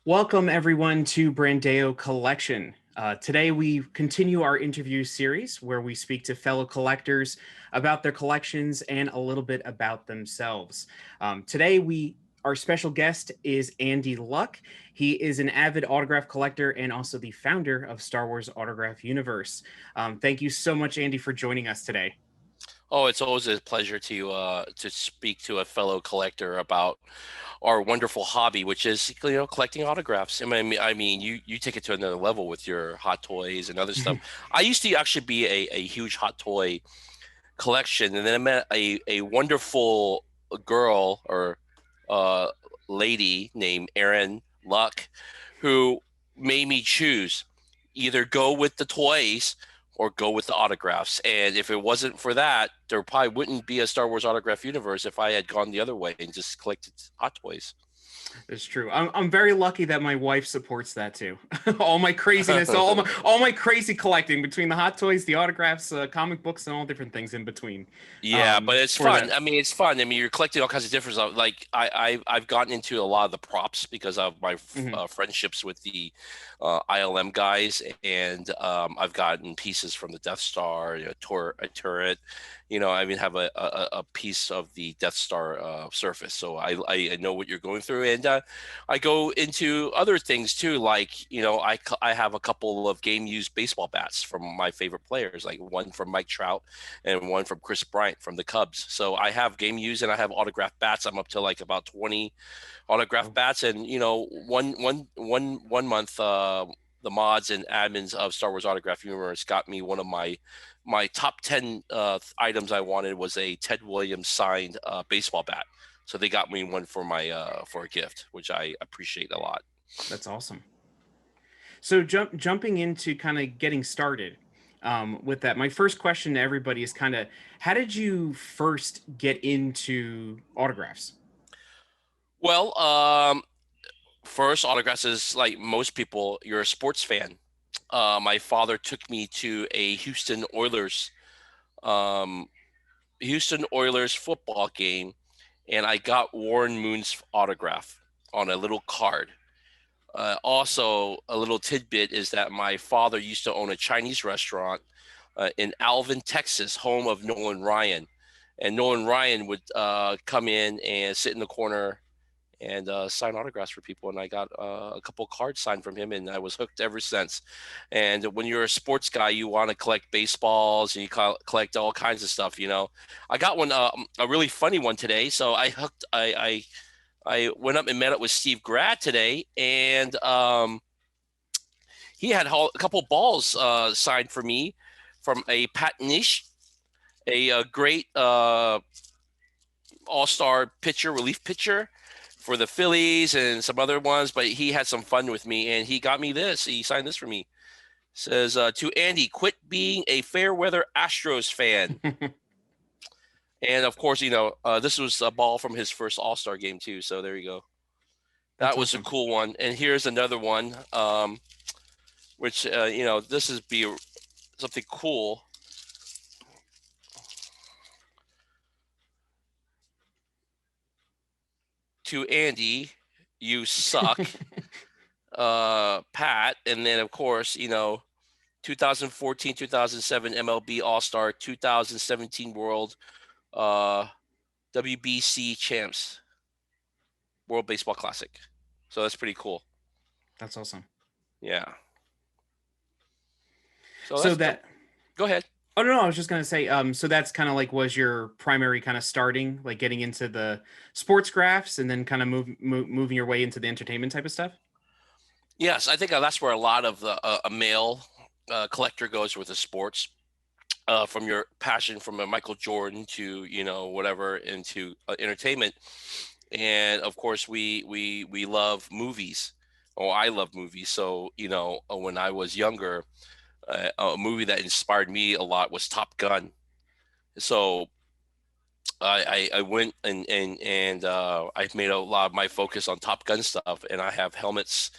Welcome, everyone, to Brandeo Collection. Today, we continue our interview series where we speak to fellow collectors about their collections and a little bit about themselves. Today, our special guest is Andy Luk. He is an avid autograph collector and also the founder of Star Wars Autograph Universe. Thank you so much, Andy, for joining us today. Oh, it's always a pleasure to speak to a fellow collector about our wonderful hobby, which is collecting autographs. I mean, you take it to another level with your hot toys and other stuff. I used to actually be a huge hot toy collection, and then I met a wonderful girl or uh, lady named Erin Luck, who made me choose either go with the toys or go with the autographs. And if it wasn't for that, there probably wouldn't be a Star Wars autograph universe if I had gone the other way and just collected hot toys. It's true. I'm very lucky that my wife supports that too. All my craziness, all my crazy collecting between the hot toys, the autographs, comic books, and all different things in between. Yeah, but it's For fun. that. I mean, it's fun. I mean, you're collecting all kinds of different stuff. Like I've gotten into a lot of the props because of my Mhm. friendships with the ILM guys, and I've gotten pieces from the Death Star, a turret. I even have a piece of the Death Star surface, so I know what you're going through, and I go into other things too. Like I have a couple of game used baseball bats from my favorite players, like one from Mike Trout and one from Chris Bryant from the Cubs. So I have game used and I have autographed bats. I'm up to like about 20 autographed Oh, bats. And one month, the mods and admins of Star Wars Autograph Universe got me one of my top 10 items I wanted was a Ted Williams signed baseball bat. So they got me one for my for a gift, which I appreciate a lot. that's awesome. So jumping into kind of getting started with that, my first question to everybody is kind of how did you first get into autographs? Well, first autographs is like most people, you're a sports fan. My father took me to a um, Houston Oilers football game, and I got Warren Moon's autograph on a little card. Also, a little tidbit is that my father used to own a Chinese restaurant in Alvin, Texas, home of Nolan Ryan. And Nolan Ryan would come in and sit in the corner and sign autographs for people. And I got a couple cards signed from him, and I was hooked ever since. And when you're a sports guy, you want to collect baseballs and you collect all kinds of stuff. I got one, a really funny one today. So I went up and met up with Steve Grad today, and he had a couple balls signed for me from a Pat Nish, a great all-star pitcher, relief pitcher for the Phillies and some other ones, but he had some fun with me and he got me this. He signed this for me. Says to Andy, quit being a fair weather Astros fan. And of course, this was a ball from his first All-Star game too. So there you go. That's That was a awesome. cool one. And here's another one, which this is something cool. To Andy, you suck. Pat, and then of course, 2014, 2007 MLB All-Star, 2017 World WBC Champs, World Baseball Classic. So that's pretty cool. That's awesome. Yeah. So So that's that go ahead. Oh no, I was just gonna say, so that's kind of like was your primary kind of starting, like getting into the sports graphs, and then kind of moving your way into the entertainment type of stuff. Yes, I think that's where a lot of a male collector goes with the sports. From your passion from a Michael Jordan to whatever into entertainment, and of course we love movies. Oh, I love movies. So when I was younger, a movie that inspired me a lot was Top Gun. So I went and I've made a lot of my focus on Top Gun stuff, and I have helmets,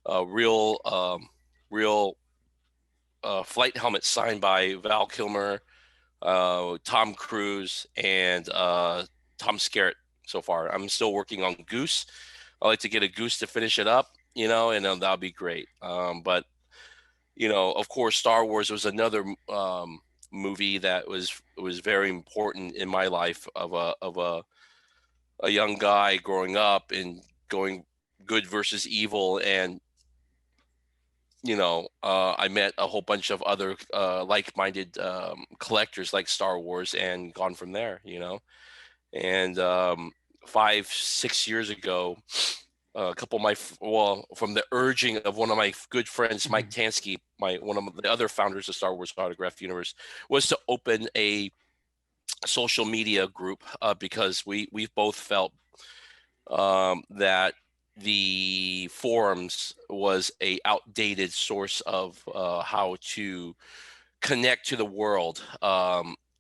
real flight helmets signed by Val Kilmer, Tom Cruise, and Tom Skerritt. So far, I'm still working on Goose. I like to get a Goose to finish it up, and that'll be great. But of course, Star Wars was another movie that was very important in my life of a young guy growing up and going good versus evil, and I met a whole bunch of other like-minded collectors like Star Wars and gone from there. And 5, 6 years ago, a couple of well, from the urging of one of my good friends, Mike Mhm. Tansky, one of the other founders of Star Wars Autograph Universe, was to open a social media group because we've both felt that the forums was a outdated source of how to connect to the world.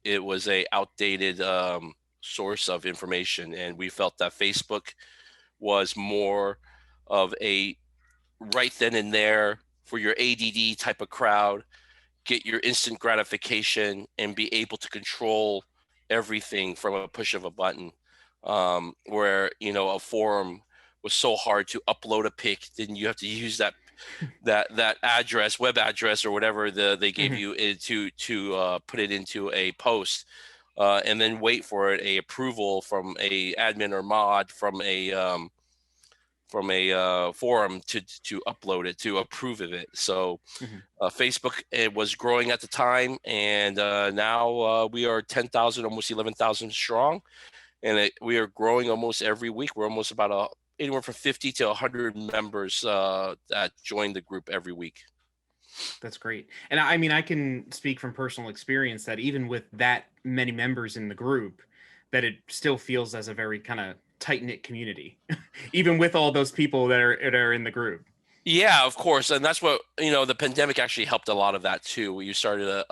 It was a outdated source of information, and we felt that Facebook was more of a right then and there for your ADD type of crowd, get your instant gratification and be able to control everything from a push of a button. Where a forum was so hard to upload a pic, then you have to use that address, web address, or whatever they gave Mhm. you to put it into a post, and then wait for a approval from a admin or mod from a forum to upload it, to approve of it. So Mhm. Facebook, it was growing at the time, and now we are 10,000, almost 11,000 strong, and we are growing almost every week. We're almost about anywhere from 50 to 100 members that join the group every week. That's great. And I mean, I can speak from personal experience that even with that many members in the group, that it still feels as a very kind of tight knit community, even with all those people that are in the group. Yeah, of course, and that's what the pandemic actually helped a lot of that too. You started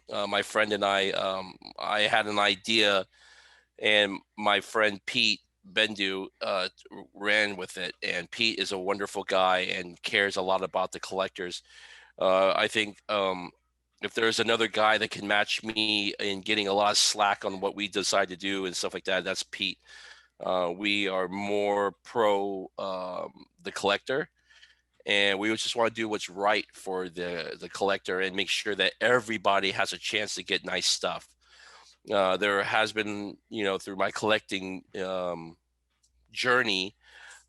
my friend and I had an idea, and my friend Pete Bendu ran with it. And Pete is a wonderful guy and cares a lot about the collectors. I think if there's another guy that can match me in getting a lot of slack on what we decide to do and stuff like that, that's Pete. We are more pro the collector, and we just want to do what's right for the collector and make sure that everybody has a chance to get nice stuff. There has been, through my collecting journey,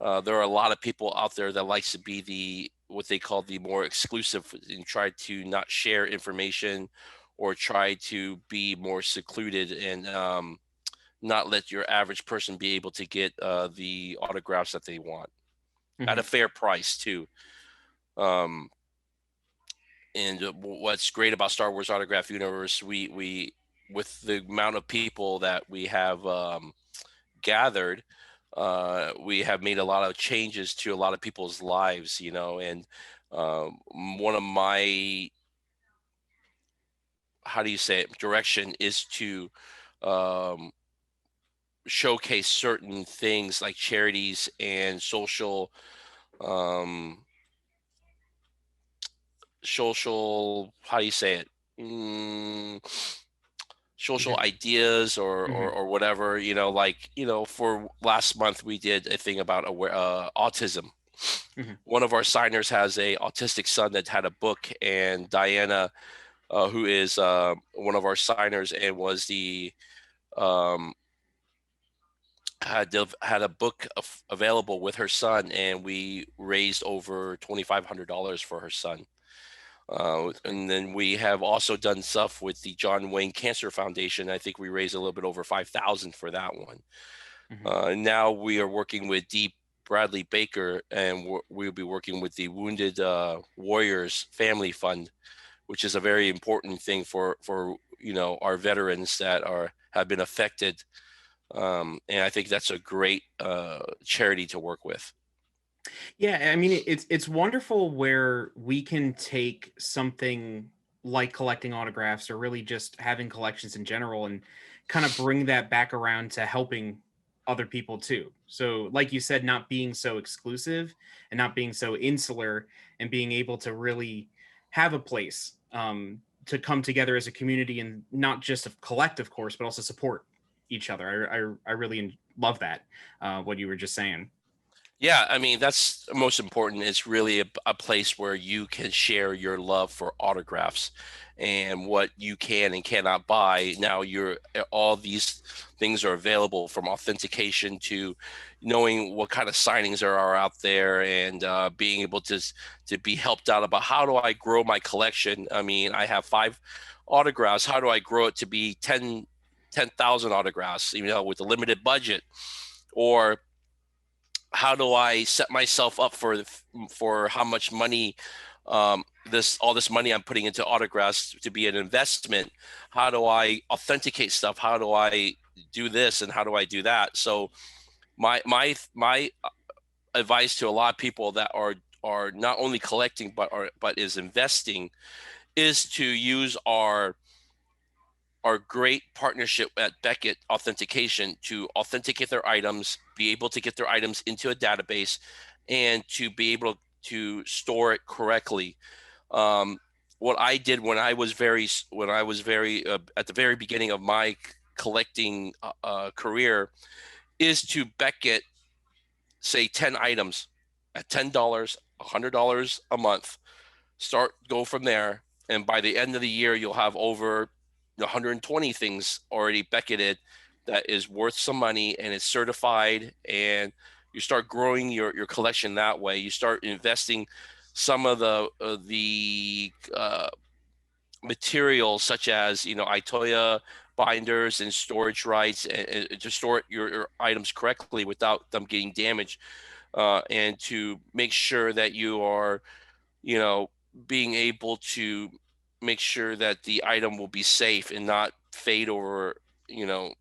there are a lot of people out there that likes to be what they call the more exclusive and try to not share information, or try to be more secluded, and not let your average person be able to get the autographs that they want at a Mhm. fair price too. Um, and what's great about Star Wars Autograph Universe, we with the amount of people that we have gathered, we have made a lot of changes to a lot of people's lives, and one of my, how do you say it, direction is to um, showcase certain things like charities and um, social, how do you say it? Mm, social Mhm. ideas, or Mhm. or whatever, like, for last month we did a thing about autism. Mhm. One of our signers has a autistic son that had a book, and Diana, who is one of our signers and was the um, had a book available with her son, and we raised over $2,500 for her son. That's great. And then we have also done stuff with the John Wayne Cancer Foundation. I think we raised a little bit over 5,000 for that one. Mhm. Now we are working with Dee Bradley Baker, and we'll be working with the Wounded Warriors Family Fund, which is a very important thing for our veterans that have been affected. And I think that's a great charity to work with. Yeah, I mean it's wonderful where we can take something like collecting autographs or really just having collections in general and kind of bring that back around to helping other people too. So like you said, not being so exclusive and not being so insular, and being able to really have a place to come together as a community, and not just collect, of course, but also support each other. I really love that, what you were just saying. Yeah, I mean, that's most important. It's really a place where you can share your love for autographs and what you can and cannot buy. Now, all these things are available, from authentication to knowing what kind of signings there are out there, and being able to be helped out about how do I grow my collection. I mean, I have 5 autographs. How do I grow it to be 10,000 autographs, with a limited budget? Or how do I set myself up for how much money, all this money I'm putting into autographs to be an investment? How do I authenticate stuff? How do I do this and how do I do that? So my advice to a lot of people that are not only collecting but is investing is to use our great partnership at Beckett Authentication to authenticate their items, be able to get their items into a database, and to be able to store it correctly. What I did when I was very at the very beginning of my collecting career is to Beckett, say 10 items at $10, $100 a month. Go from there, and by the end of the year you'll have over 120 things already Becketted that is worth some money and it's certified, and you start growing your collection that way. You start investing some of the materials, such as Itoya binders and storage rights, and to store your items correctly without them getting damaged, and to make sure that you are you know, being able to make sure that the item will be safe and not fade over,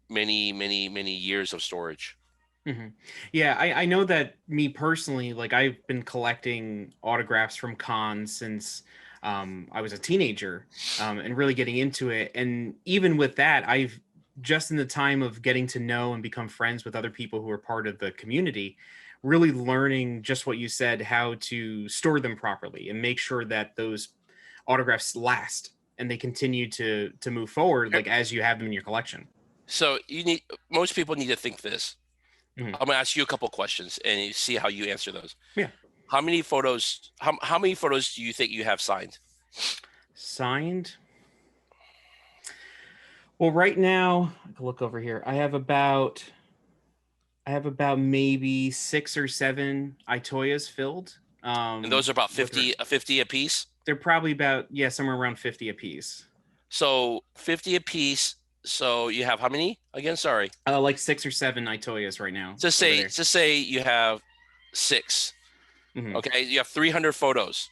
many, many, many years of storage. Hmm. Yeah, I know that me personally, like I've been collecting autographs from cons since I was a teenager, and really getting into it. And even with that, I've just in the time of getting to know and become friends with other people who are part of the community, really learning just what you said, how to store them properly and make sure that those autographs last and they continue to move forward, Okay. like as you have them in your collection. So most people need to think this. Hmm. I'm gonna ask you a couple questions and you see how you answer those. Yeah. How many photos do you think you have signed? Signed. Well, right now, I can look over here. I have about maybe 6 or 7 Itoyas filled. And those are about With 50 a piece. they're probably about, yeah, somewhere around 50 a piece. So 50 a piece. So you have how many again? Sorry. Like 6 or 7 Itoyas right now Just over say there. just say you have 6. Hmm. Okay, you have 300 photos.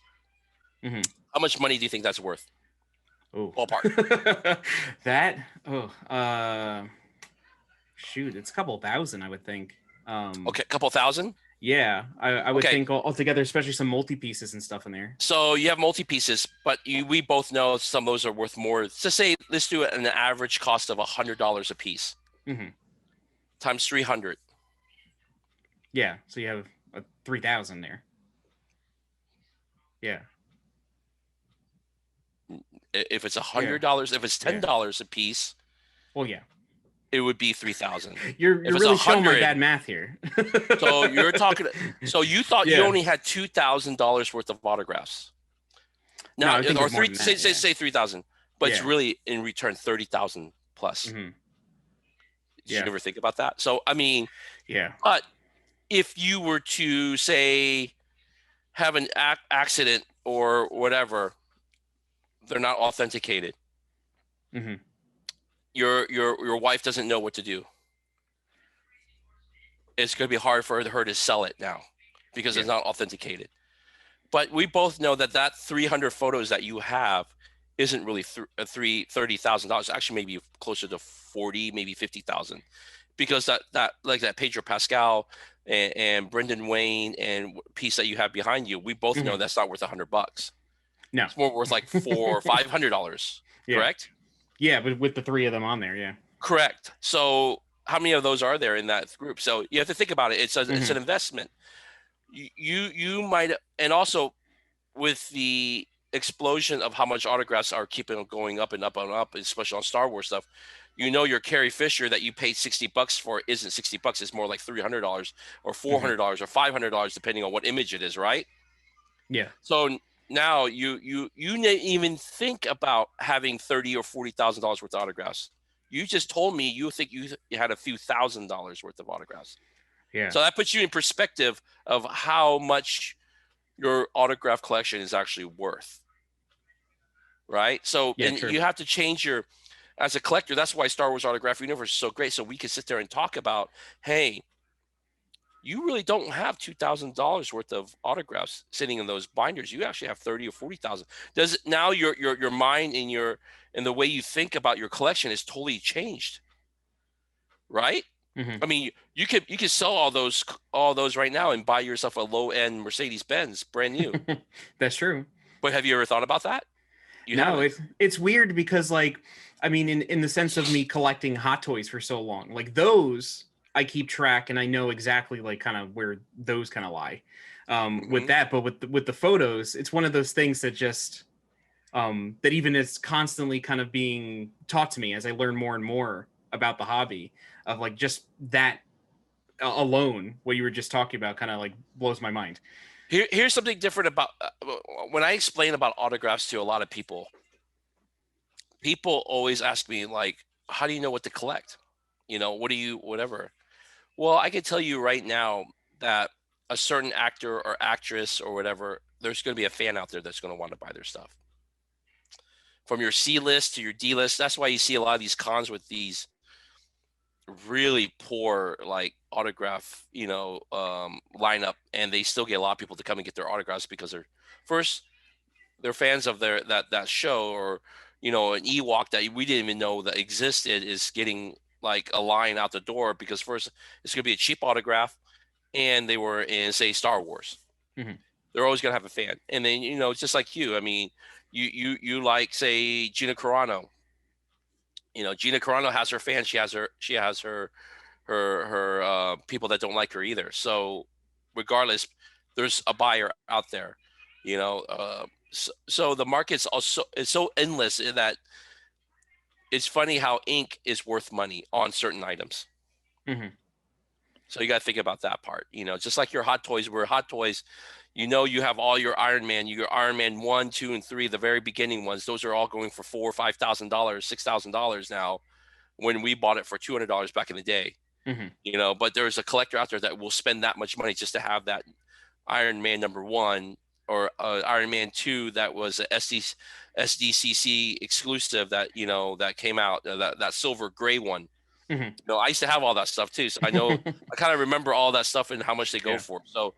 Hmm. How much money do you think that's worth? Oh, Ballpark. that. Oh, shoot, it's a couple thousand, I would think. Okay, a couple thousand. Yeah, I would Okay, think altogether, especially some multi pieces and stuff in there. so you have multi pieces, but we both know some of those are worth more. Let's say let's do it an average cost of $100 a piece Hmm. times 300. Yeah, so you have a 3,000 there. Yeah. If it's Yeah. $100, if it's Yeah. $10 a piece, Well, yeah. it would be 3,000. You're If it's really showing my 100, bad math here. so you're talking. So you thought you Yeah. only had $2,000 worth of autographs. No, Now, I think or it's more three, than say that. say, Yeah. say 3,000, but it's Yeah. really in return 30,000 plus. Hmm. Did you Yeah. ever think about that? So I mean, Yeah. but if you were to say have an accident or whatever, they're not authenticated. Hmm. Your wife doesn't know what to do. It's going to be hard for her to sell it now because Yeah. it's not authenticated. But we both know that 300 photos that you have isn't really $30,000. Actually, maybe closer to 40, maybe 50,000, because that like that Pedro Pascal and Brendan Wayne and piece that you have behind you, we both know Hmm. that's not worth $100. No. It's more worth like $400 or $500. Yeah. Correct? Yeah, but with the three of them on there, yeah. Correct. So how many of those are there in that group? So you have to think about it. It's Hmm. an investment. You might, and also with the explosion of how much autographs are keeping going up and up and up, especially on Star Wars stuff, your Carrie Fisher that you paid $60 for isn't $60. It's more like $300 or Hmm. $400 or $500, depending on what image it is, right? Yeah. So now you didn't even think about having $30,000 or $40,000 worth of autographs. You just told me you think you had a few $1,000s worth of autographs. Yeah. So that puts you in perspective of how much your autograph collection is actually worth, right? So, Yeah. and True. you have to change your, as a collector, that's why Star Wars Autograph Universe is so great. So we can sit there and talk about, hey, you really don't have $2,000 worth of autographs sitting in those binders. You actually have 30 or 40,000. Does it now your mind and the way you think about your collection is totally changed, right? Hmm. I mean, you could sell all those right now and buy yourself a low end Mercedes Benz brand new. That's true. But have you ever thought about that? You No, haven't. it's weird because like I mean in the sense of me collecting Hot Toys for so long, like those I keep track and I know exactly like kind of where those kind of lie. With Hmm. that, but with the photos, it's one of those things that just that even is constantly kind of being taught to me as I learn more and more about the hobby of like just that alone, what you were just talking about kind of like blows my mind. Here's something different about when I explain about autographs to a lot of people. People always ask me like, "How do you know what to collect? What do you whatever?" Well, I can tell you right now that a certain actor or actress or whatever, there's going to be a fan out there that's going to want to buy their stuff. From your C list to your D list. That's why you see a lot of these cons with these really poor like autograph, lineup, and they still get a lot of people to come and get their autographs because first they're fans of that show, or an Ewok that we didn't even know that existed is getting like a line out the door because first it's going to be a cheap autograph, and they were in say Star Wars. Hmm. They're always going to have a fan, and then it's just like you. I mean, you like say Gina Carano. Gina Carano has her fans. She has her people that don't like her either. So regardless, there's a buyer out there. So the market's also it's so endless in that it's funny how ink is worth money on certain items. Hmm. So you got to think about that part. Just like your Hot Toys, where Hot Toys, you have all your Iron Man 1, 2, and 3, the very beginning ones. Those are all going for $4,000 or $5,000, $6,000 now. When we bought it for $200 back in the day. Hmm. But there's a collector out there that will spend that much money just to have that Iron Man #1 or Iron Man 2 that was a SDCC exclusive that came out, that silver gray one. Hmm. I used to have all that stuff too, so I know I kind of remember all that stuff and how much they go Yeah. for. So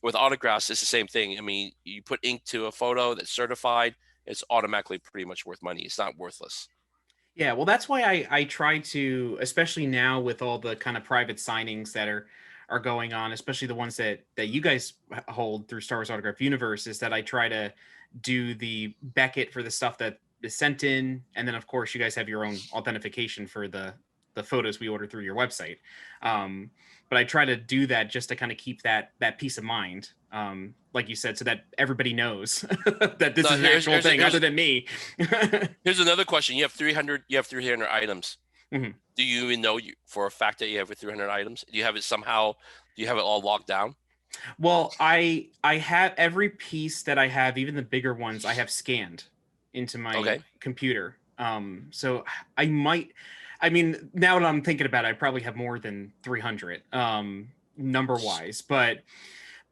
with autographs, it's the same thing. I mean, you put ink to a photo that's certified, it's automatically pretty much worth money. It's not worthless. Yeah, well, that's why I try to, especially now with all the kind of private signings that are going on, especially the ones that you guys hold through Star Wars Autograph Universe, is that I try to do the Beckett for the stuff that is sent in, and then of course you guys have your own authentication for the photos we order through your website. Um, but I try to do that just to kind of keep that peace of mind, like you said, so that everybody knows that this Now is an actual thing, other than me. here's another question. You have 300. You have 300 items. Mhm. Do you even know for a fact that you have 300 items? Do you have it somehow? Do you have it all locked down? Well, I have every piece that I have, even the bigger ones, I have scanned into my Okay. computer. So I might, I mean, now that I'm thinking about it, I probably have more than 300, number wise, but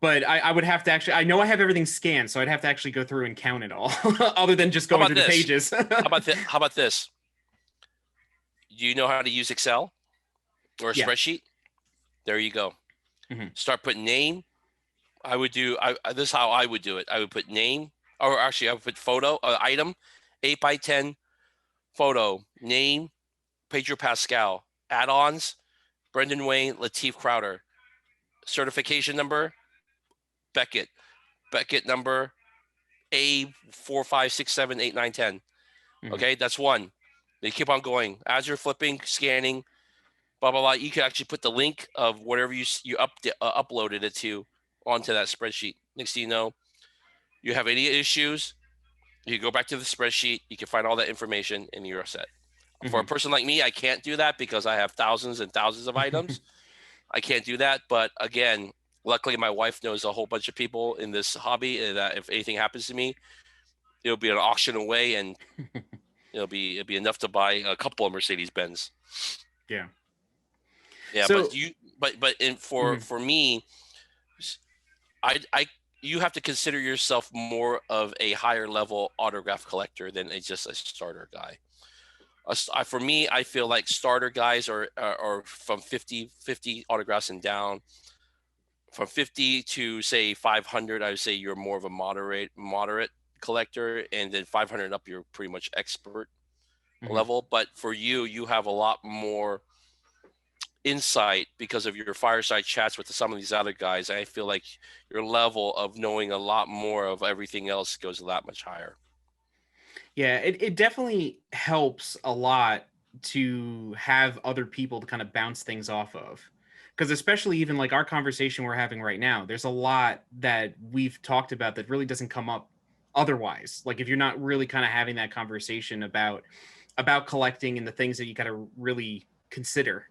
I would have to actually, I know I have everything scanned, so I'd have to actually go through and count it all, other than just How going about through the this? pages. How about this? Do you know how to use Excel or a Yeah. spreadsheet? There you go. Hmm. Start putting name. I would do. This is how I would do it. I would put name, or actually, I would put photo item, 8 by 10 photo name, Pedro Pascal, add-ons, Brendan Wayne, Lateef Crowder, certification number, Beckett, Beckett number A45678910. Hmm. Okay, that's one. They keep on going as you're flipping, scanning, blah blah blah. You can actually put the link of whatever uploaded it to onto that spreadsheet. Next thing you know, you have any issues, you go back to the spreadsheet. You can find all that information, and you're set. For a Hmm. person like me, I can't do that because I have thousands and thousands of items. I can't do that. But again, luckily my wife knows a whole bunch of people in this hobby, and that if anything happens to me, it'll be an auction away, and it'll be enough to buy a couple of Mercedes Benz. Yeah. Yeah, but So, you but in mhm. for me, I you have to consider yourself more of a higher level autograph collector than just a starter guy. For me, I feel like starter guys are from 50 autographs and down. From 50 to say 500, I would say you're more of a moderate collector, and then 500 and up, you're pretty much expert Mhm. level. But for you, you have a lot more insight because of your fireside chats with some of these other guys. I feel like your level of knowing a lot more of everything else goes that much higher. Yeah, it definitely helps a lot to have other people to kind of bounce things off of. Because especially even like our conversation we're having right now, there's a lot that we've talked about that really doesn't come up otherwise. Like if you're not really kind of having that conversation about collecting and the things that you got to really consider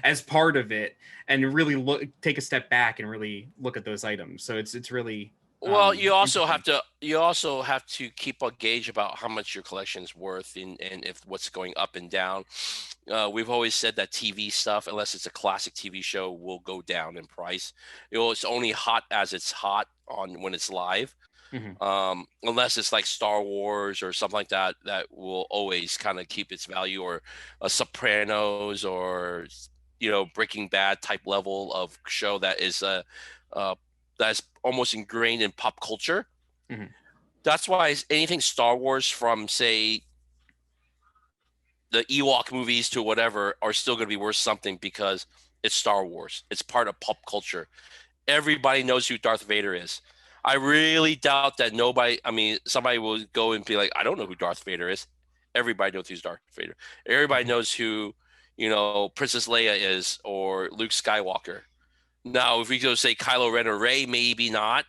as part of it and really look take a step back and really look at those items. So it's really Well, interesting. you also have to keep a gauge about how much your collection's worth, and if what's going up and down. We've always said that TV stuff, unless it's a classic TV show, will go down in price. It's only hot as it's hot on when it's live. Mhm. Unless it's like Star Wars or something like that, that will always kind of keep its value, or a Sopranos, or Breaking Bad type level of show that is uh, that's almost ingrained in pop culture. Mhm. That's why anything Star Wars, from say the Ewok movies to whatever, are still going to be worth something because it's Star Wars. It's part of pop culture. Everybody knows who Darth Vader is. I really doubt that somebody will go and be like, I don't know who Darth Vader is. Everybody knows who's Darth Vader. Everybody Mhm. knows who, Princess Leia is, or Luke Skywalker. Now, if we go say Kylo Ren or Rey, maybe not,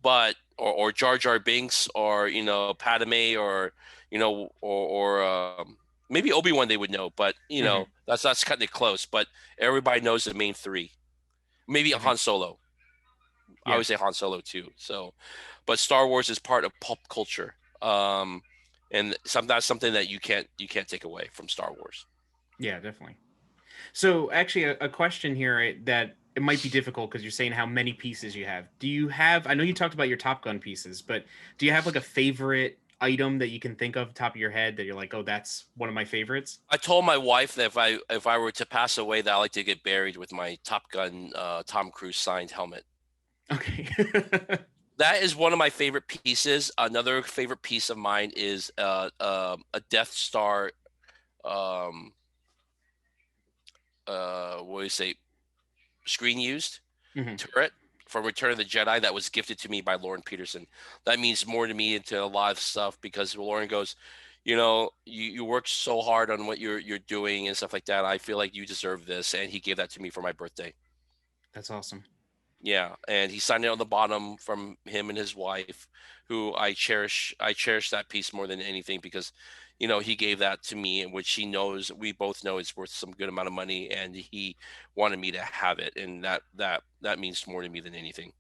but or Jar Jar Binks, or Padme, or maybe Obi-Wan they would know, but Mhm. that's cutting it close. But everybody knows the main three. Maybe Mhm. Han Solo. I Yeah. would say Han Solo too. So, but Star Wars is part of pop culture, and that's something that you can't take away from Star Wars. Yeah, definitely. So, actually, a question here, right, that it might be difficult because you're saying how many pieces you have. Do you have? I know you talked about your Top Gun pieces, but do you have like a favorite item that you can think of top of your head that you're like, oh, that's one of my favorites? I told my wife that if I were to pass away, that I like to get buried with my Top Gun Tom Cruise signed helmet. Okay. That is one of my favorite pieces. Another favorite piece of mine is a Death Star. Um, what do you say? Screen used Hmm. turret from Return of the Jedi that was gifted to me by Lauren Peterson. That means more to me into a lot of stuff, because Lauren goes, you work so hard on what you're doing and stuff like that. I feel like you deserve this, and he gave that to me for my birthday. That's awesome. Yeah, and he signed it on the bottom from him and his wife, who I cherish. I cherish that piece more than anything, because, he gave that to me, and which he knows, we both know it's worth some good amount of money, and he wanted me to have it, and that means more to me than anything.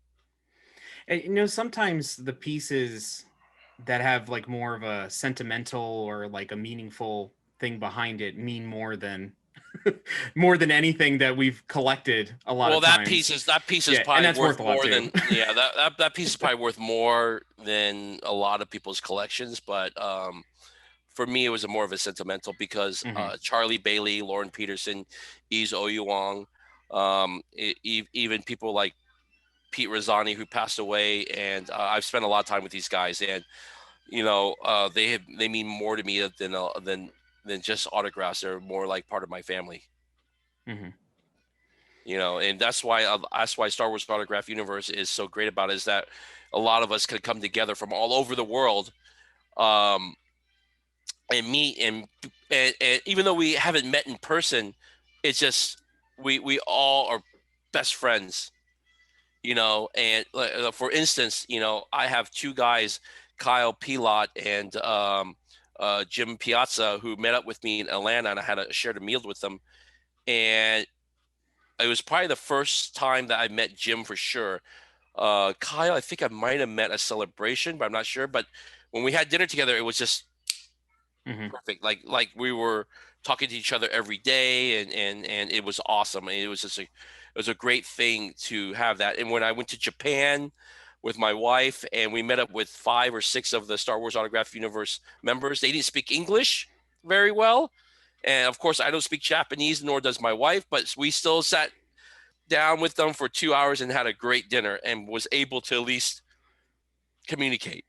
And, sometimes the pieces that have like more of a sentimental or like a meaningful thing behind it mean more than more than anything that we've collected a lot Well, of times. that piece is Yeah, and probably that's worth worth a lot more too. than, yeah, that piece is probably worth more than a lot of people's collections, but for me, it was a more of a sentimental, because Hmm. Charlie Bailey, Lauren Peterson, Is Oyuong, even people like Pete Rosani, who passed away, and I've spent a lot of time with these guys, and they mean more to me than just autographs. They're more like part of my family, Hmm. and that's why Star Wars Autograph Universe is so great about it, is that a lot of us could come together from all over the world. Um, and meet, and even though we haven't met in person, it's just we all are best friends, and for instance, I have two guys, Kyle Pilot and Jim Piazza, who met up with me in Atlanta, and I had shared a meal with him. And it was probably the first time that I met Jim for sure. Kyle, I think I might have met a celebration, but I'm not sure. But when we had dinner together, it was just Hmm. perfect. Like we were talking to each other every day, and it was awesome. And it was a great thing to have that. And when I went to Japan with my wife, and we met up with 5 or 6 of the Star Wars Autograph Universe members, they didn't speak English very well. And of course, I don't speak Japanese, nor does my wife, but we still sat down with them for 2 hours and had a great dinner and was able to at least communicate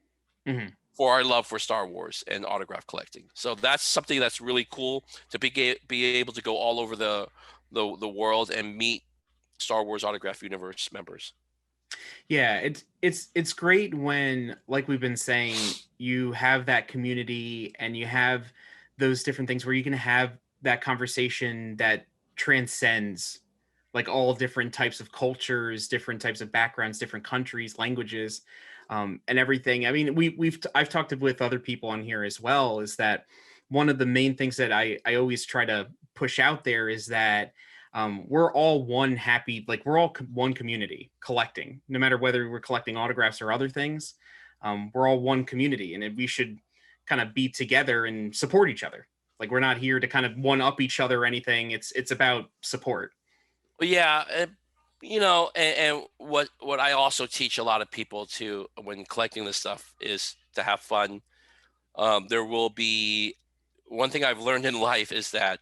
Hmm. for our love for Star Wars and autograph collecting. So that's something that's really cool to be able to go all over the world and meet Star Wars Autograph Universe members. Yeah, it's great when, like we've been saying, you have that community and you have those different things where you can have that conversation that transcends like all different types of cultures, different types of backgrounds, different countries, languages, and everything. I mean, I've talked with other people on here as well. Is that one of the main things that I always try to push out there is that we're all one happy, like we're all one community collecting, no matter whether we're collecting autographs or other things. We're all one community, and we should kind of be together and support each other. Like we're not here to kind of one up each other or anything. It's about support. But yeah, and what I also teach a lot of people to when collecting this stuff is to have fun. There will be one thing I've learned in life is that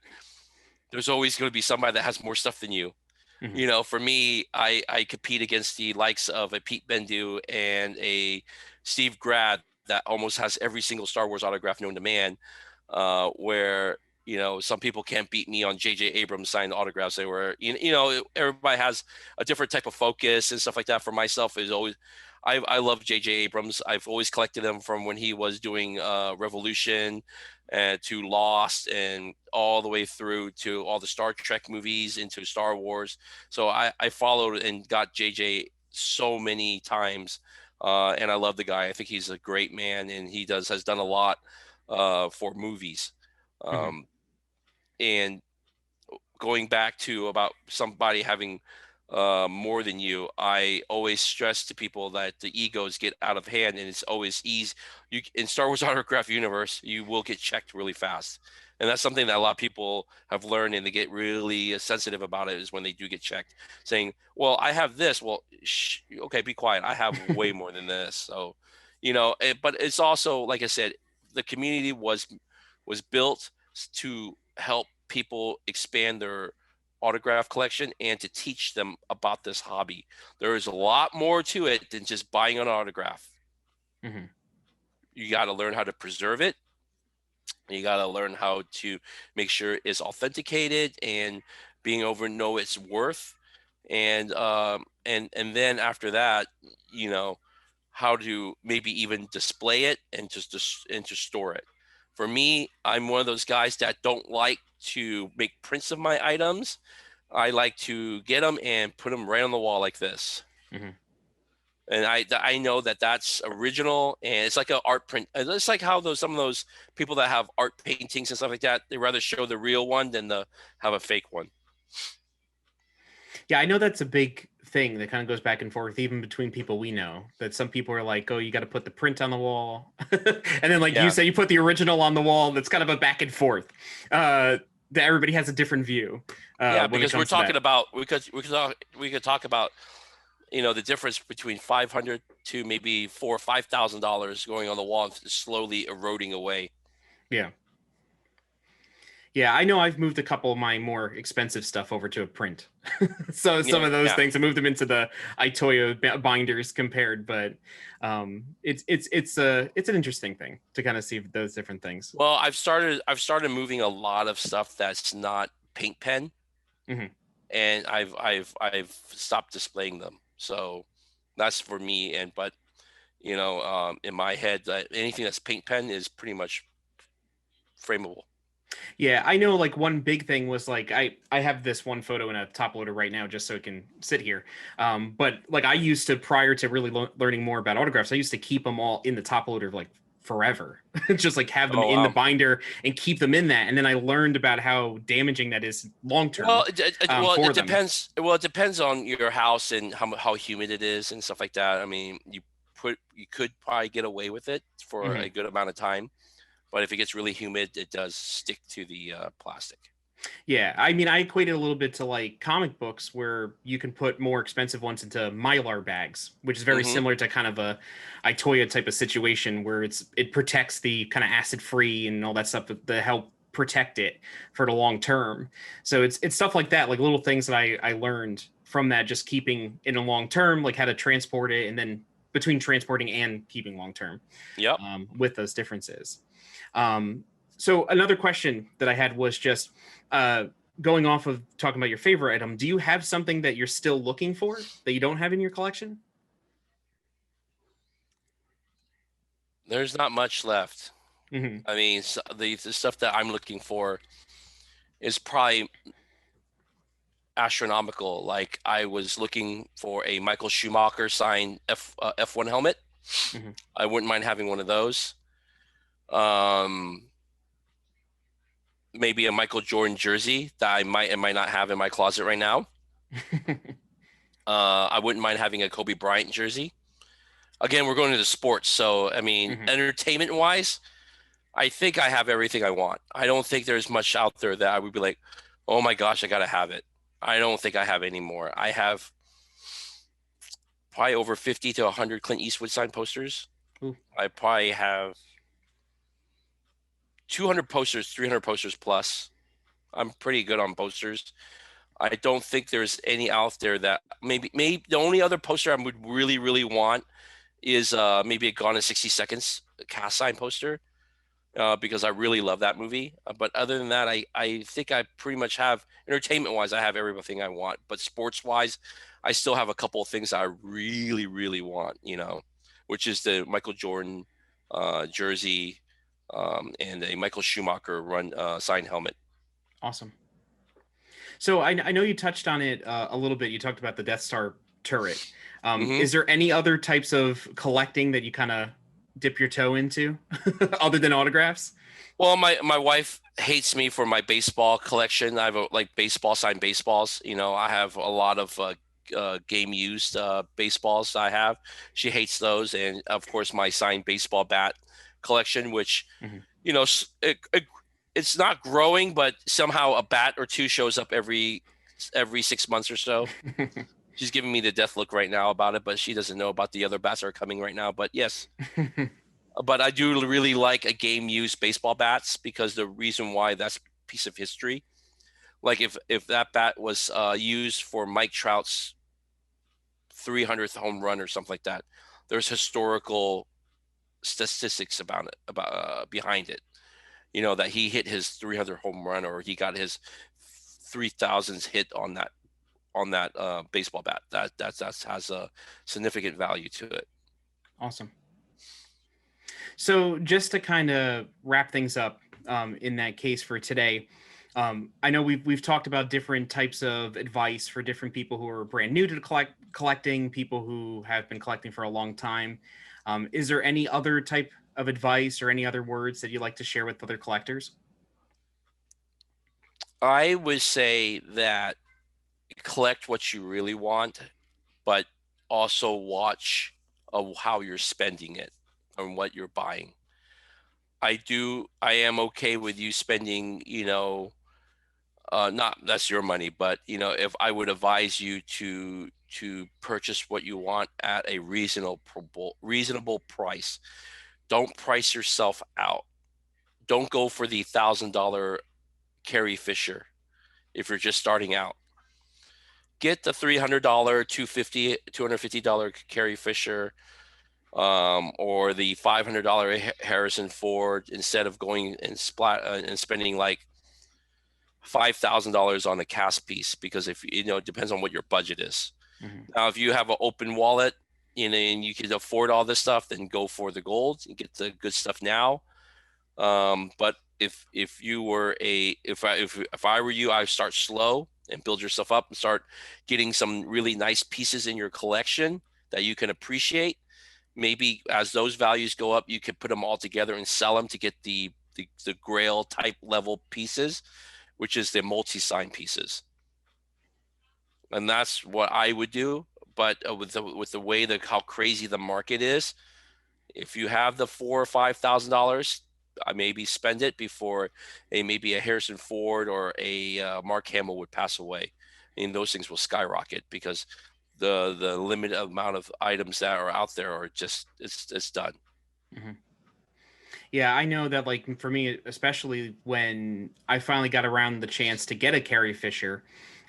there's always going to be somebody that has more stuff than you. Hmm. For me, I compete against the likes of a Pete Bendu and a Steve Grad that almost has every single Star Wars autograph known to man. Where some people can't beat me on J.J. Abrams signed autographs. They were everybody has a different type of focus and stuff like that. For myself, is always I love J.J. Abrams. I've always collected them from when he was doing Revolution and to Lost and all the way through to all the Star Trek movies into Star Wars. So I followed and got JJ so many times. And I love the guy. I think he's a great man, and has done a lot for movies. Hmm. Um, and going back to about somebody having more than you, I always stress to people that the egos get out of hand, and it's always easy. You in Star Wars Autograph Universe, you will get checked really fast, and that's something that a lot of people have learned, and they get really sensitive about it. Is when they do get checked, saying, "Well, I have this." Well, okay, be quiet. I have way more than this. So, but it's also like I said, the community was built to help people expand their autograph collection and to teach them about this hobby. There is a lot more to it than just buying an autograph. Hmm. You got to learn how to preserve it. You got to learn how to make sure it's authenticated and being over know its worth. And then after that, you know, how to maybe even display it and to store it. For me, I'm one of those guys that don't like to make prints of my items. I like to get them and put them right on the wall like this. Hmm. And I know that that's original, and it's like an art print. It's like how some of those people that have art paintings and stuff like that, they rather show the real one than have a fake one. Yeah, I know that's a big thing that kind of goes back and forth, even between people we know. That some people are like, "Oh, you got to put the print on the wall," and then, like you Yeah, say, you put the original on the wall. That's kind of a back and forth. That everybody has a different view yeah, when it because we're comes to talking that. about we could talk about the difference between 500 to maybe $4,000 or $5,000 going on the wall and slowly eroding away. Yeah. Yeah, I know I've moved a couple of my more expensive stuff over to a print. So some of those Yeah. things, I moved them into the Itoyo binders compared, but it's an interesting thing to kind of see those different things. Well, I've started moving a lot of stuff that's not paint pen, Hmm. and I've stopped displaying them. So that's for me. But in my head, anything that's paint pen is pretty much frameable. Yeah, I know like one big thing was like I have this one photo in a top loader right now just so it can sit here. But like I used to, prior to really learning more about autographs, I used to keep them all in the top loader like forever. Just like have them Oh in the wow. binder and keep them in that. And then I learned about how damaging that is long term It for them. depends. Well, it depends on your house and how humid it is and stuff like that. I mean, you could probably get away with it for Hmm. a good amount of time, but if it gets really humid, it does stick to the plastic. Yeah, I mean, I equate it a little bit to like comic books where you can put more expensive ones into Mylar bags, which is very Hmm. similar to kind of a Itoya type of situation where it protects the kind of acid free and all that stuff that help protect it for the long term. So it's stuff like that, like little things that I learned from that, just keeping in a long term, like how to transport it, and then between transporting and keeping long term Yep. with those differences. Um, so another question that I had was just uh, going off of talking about your favorite item. Do you have something that you're still looking for that you don't have in your collection? There's not much left. Hmm. I mean, the stuff that I'm looking for is probably astronomical. Like I was looking for a Michael Schumacher signed F1 helmet. Hmm. I wouldn't mind having one of those. Um, Maybe a Michael Jordan jersey that I might and might not have in my closet right now. I wouldn't mind having a Kobe Bryant jersey. Again, we're going into sports, so I mean, Hmm. entertainment wise, I think I have everything I want. I don't think there's much out there that I would be like, oh my gosh, I gotta have it. I don't think I have any more. I have probably over 50 to 100 Clint Eastwood signed posters. Ooh, I probably have 200 posters, 300 posters plus. I'm pretty good on posters. I don't think there's any out there that maybe the only other poster I would really want is maybe a Gone in 60 Seconds cast sign poster because I really love that movie. But other than that, I think I pretty much have entertainment wise, I have everything I want. But sports wise, I still have a couple of things I really want, which is the Michael Jordan jersey and a Michael Schumacher run signed helmet. awesome. So I know you touched on it a little bit. You talked about the Death Star turret. Hmm. Is there any other types of collecting that you kind of dip your toe into other than autographs? Well, my wife hates me for my baseball collection. I have like baseball signed baseballs. I have a lot of game used baseballs I have. She hates those, and of course my signed baseball bat collection, which Hmm. you know s- it's not growing, but somehow a bat or two shows up every 6 months or so. She's giving me the death look right now about it, but she doesn't know about the other bats that are coming right now. But yes, but I do really like a game used baseball bats because the reason why that's a piece of history. Like if that bat was used for Mike Trout's 300th home run or something like that, there's historical statistics about it about behind it. That he hit his 300th home run or he got his 3,000th hit on that baseball bat. That has a significant value to it. Awesome. So just to kind of wrap things up in that case for today, I know we've talked about different types of advice for different people who are brand new to collecting, people who have been collecting for a long time. Is there any other type of advice or any other words that you'd like to share with other collectors? I would say that collect what you really want, but also watch how you're spending it and what you're buying. I am okay with you spending, not that's your money, but if I would advise you to purchase what you want at a reasonable price. Don't price yourself out. Don't go for the $1,000 Carrie Fisher if you're just starting out. Get the $300, $250 Carrie Fisher, or the $500 Harrison Ford instead of going and and spending like $5,000 on a cast piece because if it depends on what your budget is. Hmm. Now, if you have an open wallet, and you can afford all this stuff, then go for the gold and get the good stuff now. But if you were if I were you, I would start slow and build yourself up and start getting some really nice pieces in your collection that you can appreciate. maybe as those values go up, you could put them all together and sell them to get the grail type level pieces, which is the multi-sign pieces. And that's what I would do. But with the way how crazy the market is, if you have the $4,000 or $5,000, I maybe spend it before maybe a Harrison Ford or a Mark Hamill would pass away. And those things will skyrocket because the limited amount of items that are out there are just it's done. Mm-hmm. Yeah, I know that, like, for me, especially when I finally got around the chance to get a Carrie Fisher,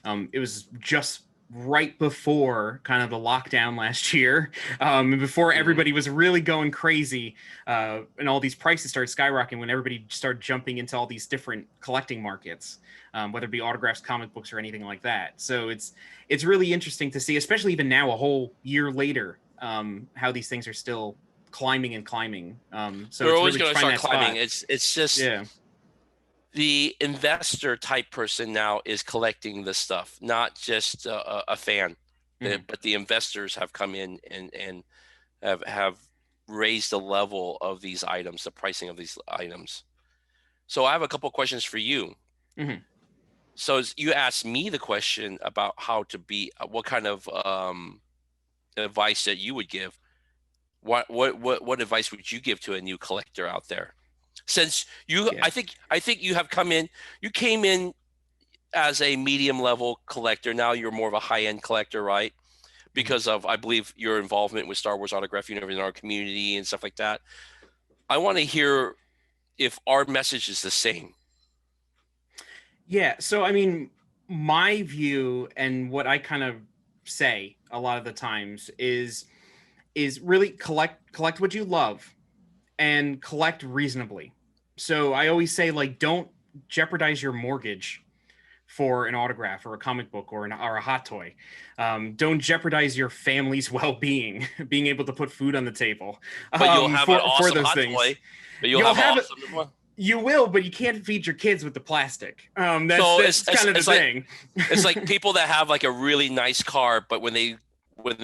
it was just right before kind of the lockdown last year, before everybody was really going crazy, and all these prices started skyrocketing when everybody started jumping into all these different collecting markets, whether it be autographs, comic books, or anything like that. So it's really interesting to see, especially even now, a whole year later, how these things are still climbing and climbing. So They're it's always really going to trying start that climbing. spot. It's just Yeah. the investor type person now is collecting this stuff, not just a fan, Mm-hmm. but the investors have come in and have raised the level of these items, the pricing of these items. So I have a couple questions for you. Mm-hmm. So you asked me the question about how to be, what kind of advice that you would give. What advice would you give to a new collector out there? Since you, Yeah. I think you have come in, you came in as a medium level collector. Now you're more of a high end collector, right? Because of, I believe, your involvement with Star Wars Autograph Universe in our community and stuff like that. I want to hear if our message is the same. Yeah. So, I mean, my view and what I kind of say a lot of the times is really collect what you love and collect reasonably. So I always say, like, don't jeopardize your mortgage for an autograph or a comic book or a hot toy. Don't jeopardize your family's well-being, being able to put food on the table, But you'll have an for awesome those hot things. toy. But you'll You'll have an have it. awesome one. You will, but you can't feed your kids with the plastic. So That's kind of the thing. It's like people that have like a really nice car, but when they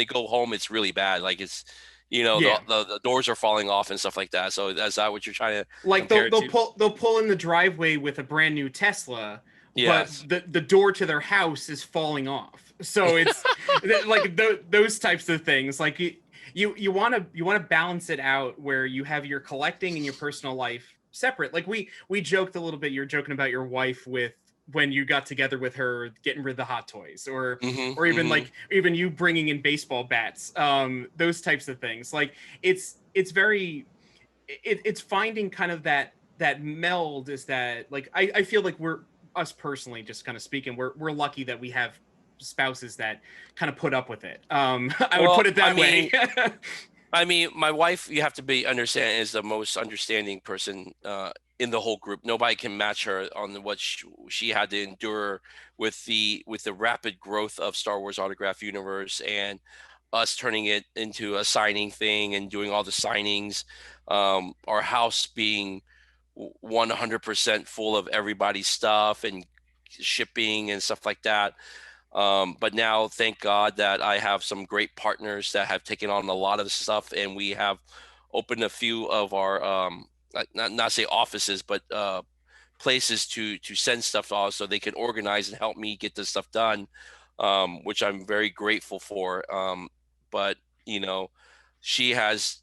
go home, it's really bad. Like it's, Yeah. the doors are falling off and stuff like that. So is that what you're trying to Like compare it to? they'll pull in the driveway with a brand new Tesla, but Yes. the door to their house is falling off. So it's like those types of things. Like you want to balance it out where you have your collecting and your personal life separate. Like we joked a little bit. You're joking about your wife with when you got together with her getting rid of the hot toys, or even like even you bringing in baseball bats, those types of things. Like it's very it's finding kind of that meld. Is that, like, I feel like we're, us personally, just kind of speaking, we're lucky that we have spouses that kind of put up with it. I would put it that way. I mean, my wife, you have to be understand, is the most understanding person in the whole group. Nobody can match her on what she had to endure with the rapid growth of Star Wars Autograph Universe and us turning it into a signing thing and doing all the signings. Our house being 100% full of everybody's stuff and shipping and stuff like that. But now, thank God that I have some great partners that have taken on a lot of the stuff, and we have opened a few of our not say offices, but places to send stuff off so they can organize and help me get this stuff done, which I'm very grateful for. But she has,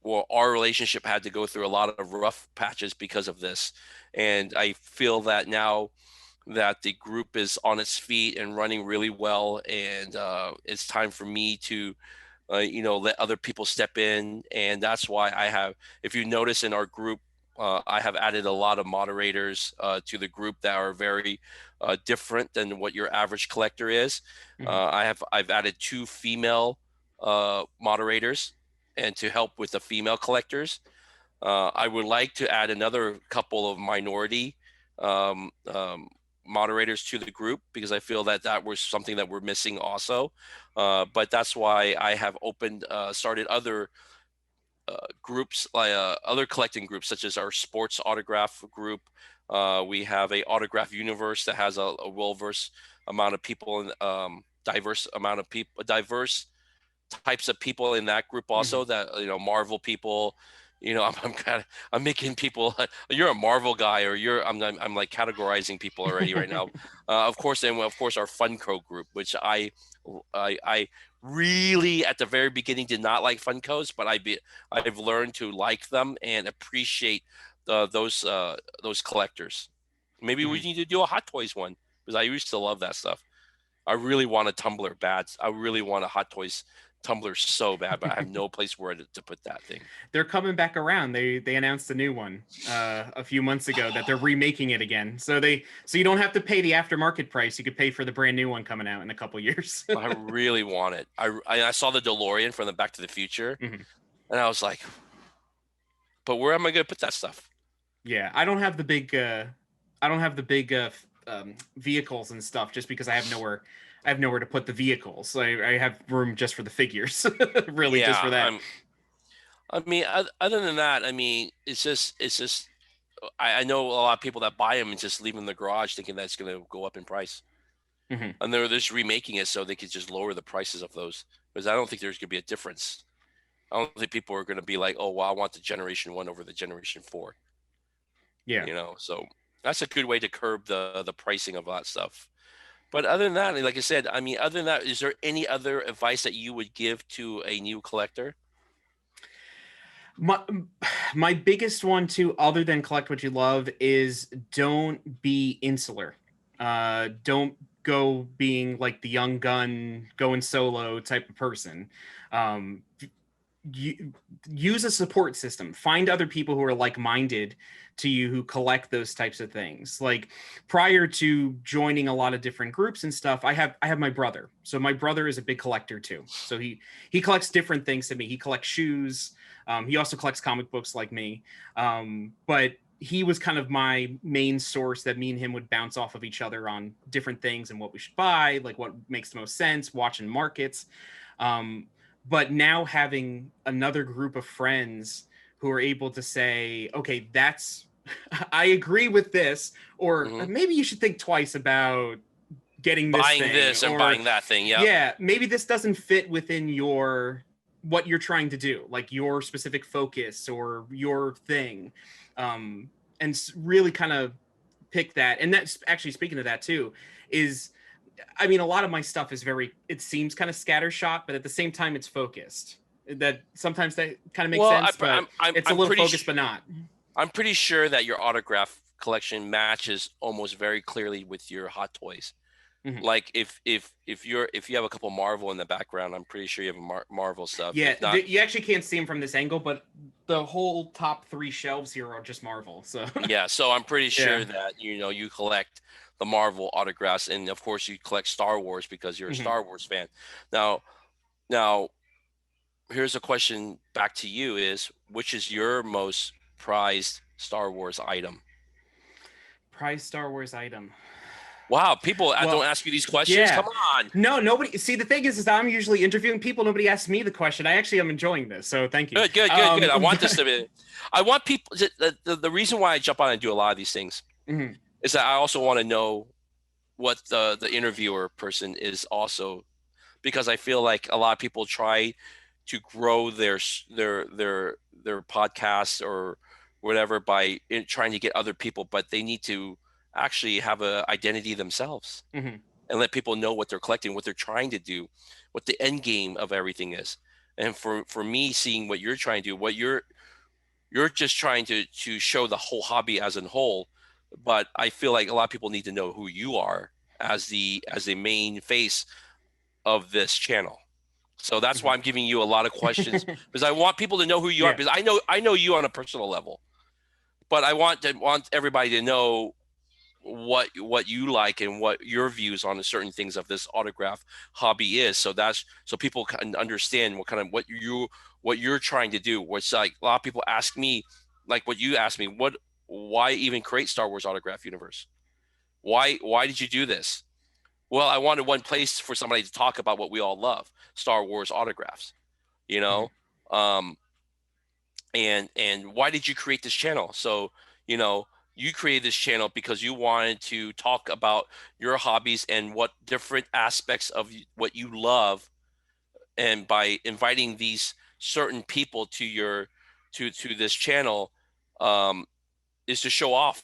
well, our relationship had to go through a lot of rough patches because of this, and I feel that now that the group is on its feet and running really well, and it's time for me to let other people step in. And that's why I have, if you notice in our group, I have added a lot of moderators to the group that are very different than what your average collector is. I've added 2 female moderators and to help with the female collectors. I would like to add another couple of minority moderators to the group, because I feel that was something that we're missing also. But that's why I have started other groups, like other collecting groups, such as our sports autograph group. We have a autograph universe that has a well-versed amount of people and diverse types of people in that group also, that Marvel people. I'm making people you're a Marvel guy, or I'm like categorizing people already right now. Of course, and of course our Funko group, which I really at the very beginning did not like Funkos, but I've learned to like them and appreciate those collectors. Maybe we need to do a Hot Toys one, because I used to love that stuff. I really want a tumbler bad. I really want a Hot Toys tumbler so bad, but I have no place where to put that thing. They're coming back around. They announced a new one a few months ago that they're remaking it again. So you don't have to pay the aftermarket price. You could pay for the brand new one coming out in a couple years. I really want it. I saw the DeLorean from the Back to the Future, and I was like, but where am I going to put that stuff? Yeah, I don't have the big vehicles and stuff, just because I have nowhere to put the vehicles. I have room just for the figures. Really, just for that. I mean, other than that, I mean, it's just I know a lot of people that buy them and just leave them in the garage thinking that's going to go up in price. And they're just remaking it so they could just lower the prices of those, because I don't think there's going to be a difference. I don't think people are going to be like, oh, well, I want the Generation 1 over the Generation 4. Yeah. So that's a good way to curb the pricing of that stuff. But other than that, like I said, I mean, other than that, is there any other advice that you would give to a new collector? My biggest one too, other than collect what you love, is don't be insular. Don't go being like the young gun going solo type of person. Use a support system. Find other people who are like-minded to you, who collect those types of things. Like, prior to joining a lot of different groups and stuff, I have my brother. So my brother is a big collector too. So he collects different things than me. He collects shoes. He also collects comic books like me. But he was kind of my main source that me and him would bounce off of each other on different things and what we should buy, like what makes the most sense, watching markets. But now having another group of friends who are able to say, okay, I agree with this, or maybe you should think twice about getting this buying thing, this and buying that thing. Yeah, maybe this doesn't fit within what you're trying to do, like your specific focus or your thing. And really kind of pick that. And that's actually, speaking of that too, is, I mean, a lot of my stuff is it seems kind of scattershot, but at the same time, it's focused. That sometimes that kind of makes sense, but it's a little focused, but not. I'm pretty sure that your autograph collection matches almost very clearly with your Hot Toys. Like if you have a couple Marvel in the background, I'm pretty sure you have Marvel stuff. Yeah, you actually can't see them from this angle, but the whole top 3 shelves here are just Marvel. So yeah, so I'm pretty sure that you collect the Marvel autographs, and of course you collect Star Wars because you're a Star Wars fan. Now, here's a question back to you: is which is your most prized Star Wars item? Prized Star Wars item. Wow, people don't ask you these questions. Yeah. Come on. No, nobody. See, the thing is I'm usually interviewing people. Nobody asks me the question. I actually am enjoying this, so thank you. Good. I want this to be. I want people. The reason why I jump on and do a lot of these things is that I also want to know what the interviewer person is also, because I feel like a lot of people try to grow their podcast or whatever by trying to get other people, but they need to actually have an identity themselves and let people know what they're collecting, what they're trying to do, what the end game of everything is. And for me, seeing what you're trying to do, what you're just trying to show the whole hobby as a whole, but I feel like a lot of people need to know who you are as the main face of this channel. So that's why I'm giving you a lot of questions, because I want people to know who you are, because I know you on a personal level, but I want everybody to know what you like and what your views on certain things of this autograph hobby is, so people can understand what you're trying to do. Which, like, a lot of people ask me, like what you asked me, why even create Star Wars Autograph Universe? Why did you do this? Well, I wanted one place for somebody to talk about what we all love, Star Wars autographs, and why did you create this channel? So you created this channel because you wanted to talk about your hobbies and what different aspects of what you love and by inviting these certain people to your to this channel, um, is to show off,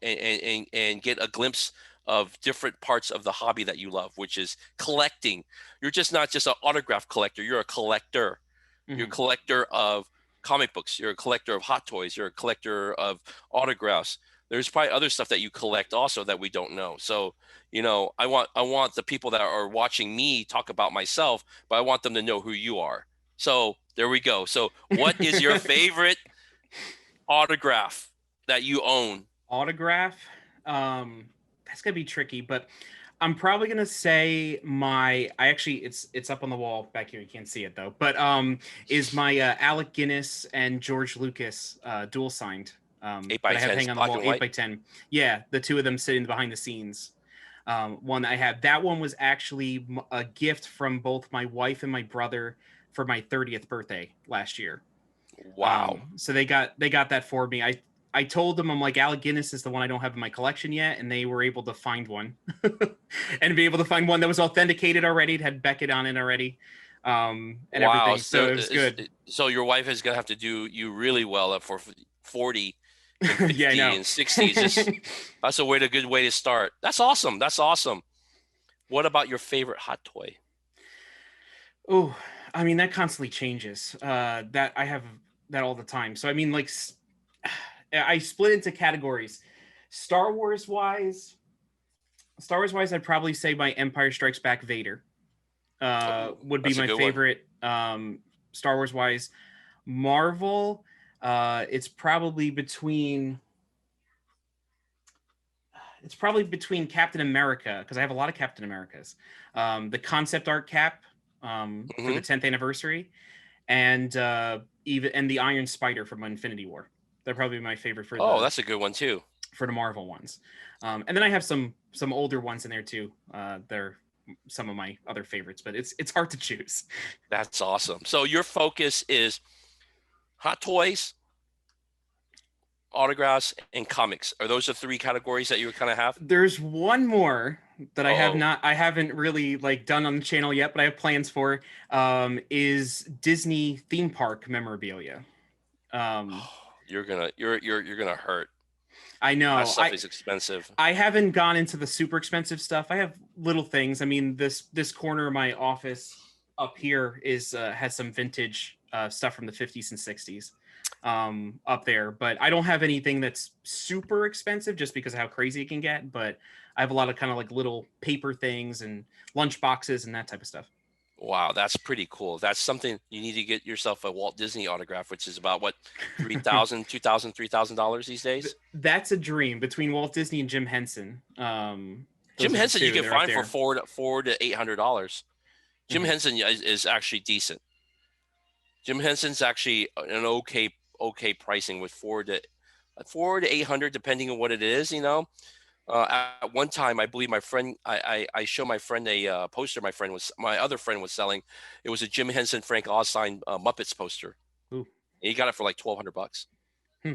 and get a glimpse of different parts of the hobby that you love, which is collecting. You're not just an autograph collector, you're a collector. You're a Hmm. collector of comic books, you're a collector of hot toys, you're a collector of autographs. There's probably other stuff that you collect also that we don't know. So, I want the people that are watching me talk about myself, but I want them to know who you are. So there we go. So what is your favorite autograph that you own? Autograph. That's gonna be tricky, but I'm probably gonna say I actually it's up on the wall back here. You can't see it though, but is my Alec Guinness and George Lucas dual signed Eight by that I have tens, hanging on the black wall, and 8 white. by 10. Yeah, the two of them sitting behind the scenes. One I have, that one was actually a gift from both my wife and my brother for my 30th birthday last year. Wow. So they got that for me. I told them, I'm like, Alec Guinness is the one I don't have in my collection yet, and they were able to find one and be able to find one that was authenticated already. It had Beckett on it already, and Wow. everything. So it was good. So your wife is gonna have to do you really well up for 40 and Yeah, I 50 know. and 60s. That's a good way to start. That's awesome. That's awesome. What about your favorite hot toy? Oh, I mean that constantly changes. That I have that all the time. So I mean, like, I split into categories. Star Wars wise, Star Wars wise, I'd probably say my Empire Strikes Back Vader Oh, would be that's a my good one. favorite. Star Wars wise, Marvel, it's probably between Captain America, because I have a lot of Captain Americas. The concept art cap for the Hmm. 10th anniversary, and the Iron Spider from Infinity War. They're probably my favorite Oh, that's a good one too. for the Marvel ones. And then I have some older ones in there too. They're some of my other favorites, but it's hard to choose. That's awesome. So your focus is hot toys, autographs, and comics. Are those the three categories that you kind of have? There's one more that Oh, I haven't really like done on the channel yet, but I have plans for, is Disney theme park memorabilia. Um, you're gonna hurt. I That know. stuff is expensive. I haven't gone into the super expensive stuff. I have little things. I mean, this corner of my office up here is has some vintage stuff from the 50s and 60s up there, but I don't have anything that's super expensive just because of how crazy it can get. But I have a lot of kind of like little paper things and lunch boxes and that type of stuff. Wow, that's pretty cool. That's something you need to get yourself a Walt Disney autograph, which is about what, 3,000, 2,000, $3,000 these days. That's a dream between Walt Disney and Jim Henson. Jim Those are the Henson you two. can They're up find for there. four to $800. Jim Hmm. Henson is actually decent. Jim Henson's actually an okay pricing with four to 800 depending on what it is. At one time, I believe my friend, I show my friend a poster. My other friend was selling. It was a Jim Henson Frank Oz signed Muppets poster. Ooh. And he got it for like $1,200, Hmm.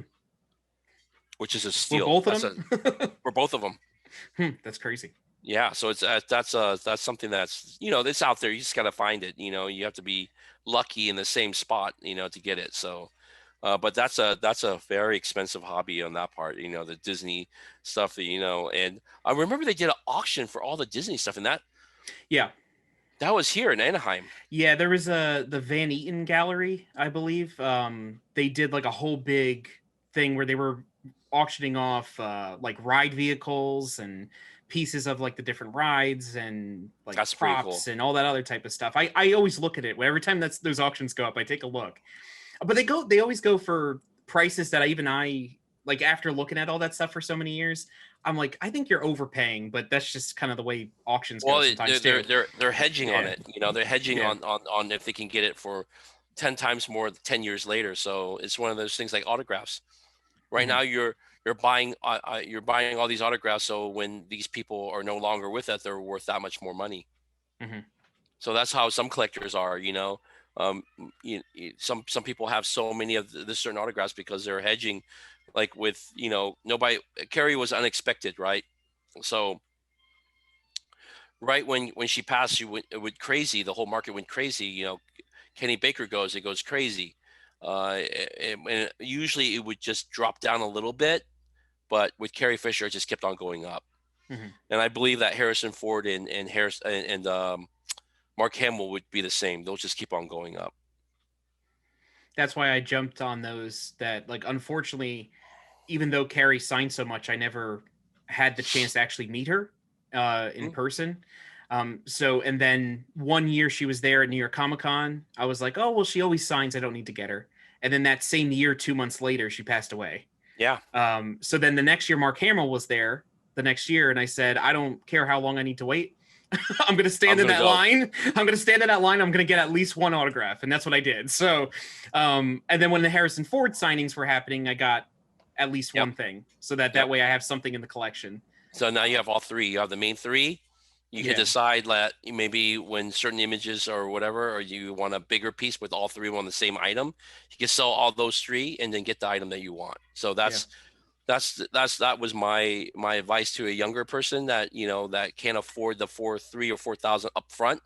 which is a For steal. both of them. For both of them. That's crazy. Yeah, so that's something that's it's out there. You just gotta find it. You have to be lucky in the same spot, to get it. So, but that's a very expensive hobby on that part. The Disney stuff and I remember they did an auction for all the Disney stuff, and that Yeah. that was here in Anaheim. Yeah, there was the Van Eaton Gallery, I believe. They did like a whole big thing where they were auctioning off like ride vehicles and pieces of like the different rides and like That's pretty cool. props and all that other type of stuff. I always look at it. Every time those auctions go up, I take a look. But they always go for prices that I like after looking at all that stuff for so many years. I'm like, I think you're overpaying, but that's just kind of the way auctions go Well, sometimes they're too. they're hedging on Yeah. it. They're hedging Yeah. on if they can get it for 10 times more 10 years later. So it's one of those things like autographs. Right Hmm. now, you're buying all these autographs. So when these people are no longer with us, they're worth that much more money. Hmm. So that's how some collectors are. Some people have so many of the certain autographs because they're hedging, like with nobody. Carrie was unexpected, right? So right when she passed, it went crazy. The whole market went crazy. Kenny Baker goes, it goes crazy. And usually it would just drop down a little bit, but with Carrie Fisher, it just kept on going up. Mhm. And I believe that Harrison Ford and Mark Hamill would be the same. They'll just keep on going up. That's why I jumped on those that, like, unfortunately, even though Carrie signed so much, I never had the chance to actually meet her in Mhm. person. So, and then one year she was there at New York Comic Con. I was like, oh, well, she always signs. I don't need to get her. And then that same year, 2 months later, she passed away. Yeah, So then the next year, Mark Hamill was there the next year. And I said, I don't care how long I need to wait. I'm going to stand I'm in gonna that go. line. I'm going to stand in that line. I'm going to get at least one autograph. And that's what I did. So, and then when the Harrison Ford signings were happening, I got at least Yep, one thing so that yep. way I have something in the collection. So now you have all three. You have the main three. You can Yeah. decide that maybe when certain images or whatever, or you want a bigger piece with all three on the same item, you can sell all those three and then get the item that you want. So Yeah. that was my advice to a younger person that that can't afford the 3 or 4 thousand up front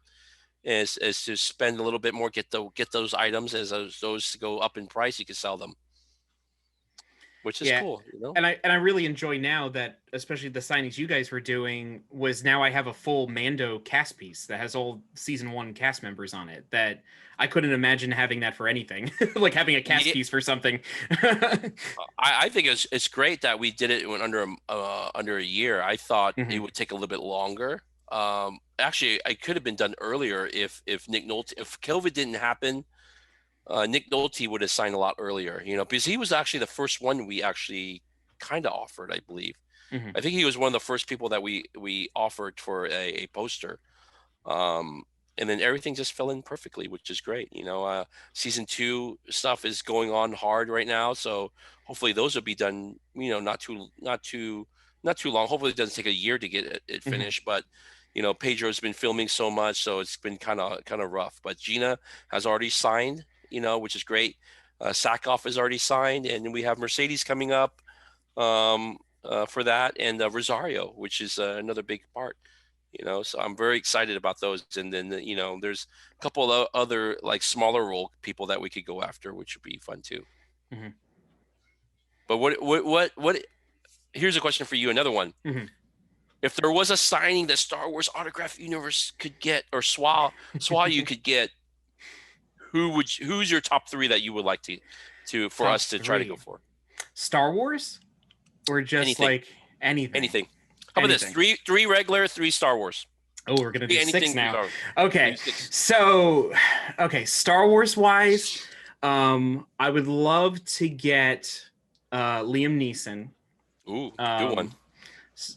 is to spend a little bit more, get those items as those go up in price, you can sell them, which is Yeah. cool. And I really enjoy now that, especially the signings you guys were doing, was now I have a full Mando cast piece that has all season 1 cast members on it that I couldn't imagine having that for anything. Like having a cast Yeah, piece for something. I think it's great that we did it in under a year. I thought it Mhm. would take a little bit longer. Actually, I could have been done earlier if Nick Nolte, if COVID didn't happen. Nick Nolte would have signed a lot earlier, because he was actually the first one we actually kind of offered, I believe. Mhm. I think he was one of the first people that we offered for a poster. Um, and then everything just fell in perfectly, which is great. Season two stuff is going on hard right now, so hopefully those will be done. Not too long. Hopefully it doesn't take a year to get it Mhm. finished, but. Pedro's been filming so much, so it's been kind of rough. But Gina has already signed, which is great. Sackhoff is already signed, and we have Mercedes coming up for that, and Rosario, which is another big part. So I'm very excited about those. And then there's a couple of other like smaller role people that we could go after, which would be fun too. Mhm. But what? Here's a question for you. Another one. Mhm. If there was a signing that Star Wars Autograph Universe could get, or SWA you could get, who's your top three that you would like to for Top us to try to go 3. for? Star Wars or just Anything, like anything? anything. How about this? Anything. Three regular, three Star Wars. Oh, we're gonna do Three 6 anything, three now. Star Wars. Okay, Three six. so okay, Star Wars wise, I would love to get Liam Neeson, Ooh, good one. um,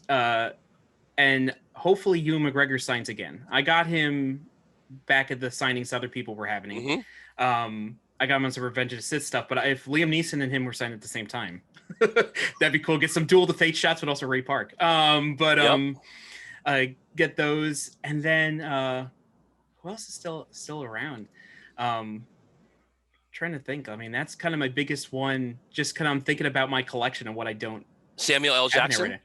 uh, and hopefully Ewan McGregor signs again. I got him back at the signings other people were happening. Mm-hmm. I got him on some Revenge of the Sith stuff, but if Liam Neeson and him were signed at the same time, that'd be cool. Get some Duel the Fate shots, but also Ray Park. But Yep. get those, and then who else is still around? Trying to think. I mean, that's kind of my biggest one. Just kind of I'm thinking about my collection and what I don't Samuel L. have in there right Jackson. now.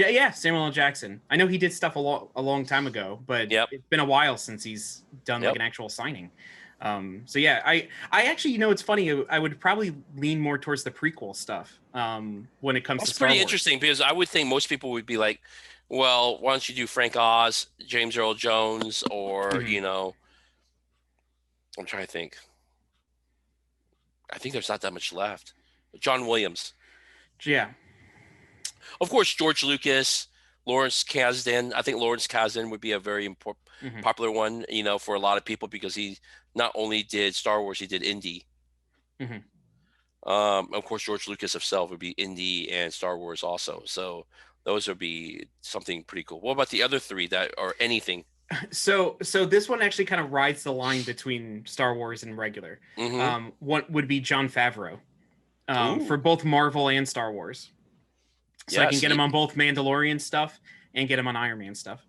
Yeah, Samuel L. Jackson. I know he did stuff a long time ago, but Yep. it's been a while since he's done like Yep. an actual signing. So yeah, I actually, it's funny. I would probably lean more towards the prequel stuff when it comes That's to Star pretty Wars. interesting because I would think most people would be like, well, why don't you do Frank Oz, James Earl Jones, or Mhm. I'm trying to think. I think there's not that much left. John Williams. Yeah. Of course, George Lucas, Lawrence Kasdan. I think Lawrence Kasdan would be a very Mhm. popular one, for a lot of people because he not only did Star Wars, he did Indy. Mhm. Of course, George Lucas himself would be Indy and Star Wars also. So those would be something pretty cool. What about the other three that are anything? So this one actually kind of rides the line between Star Wars and regular. Mm-hmm. What would be Jon Favreau for Ooh, both Marvel and Star Wars. So I can yes, get him on both Mandalorian stuff and get him on Iron Man stuff uh,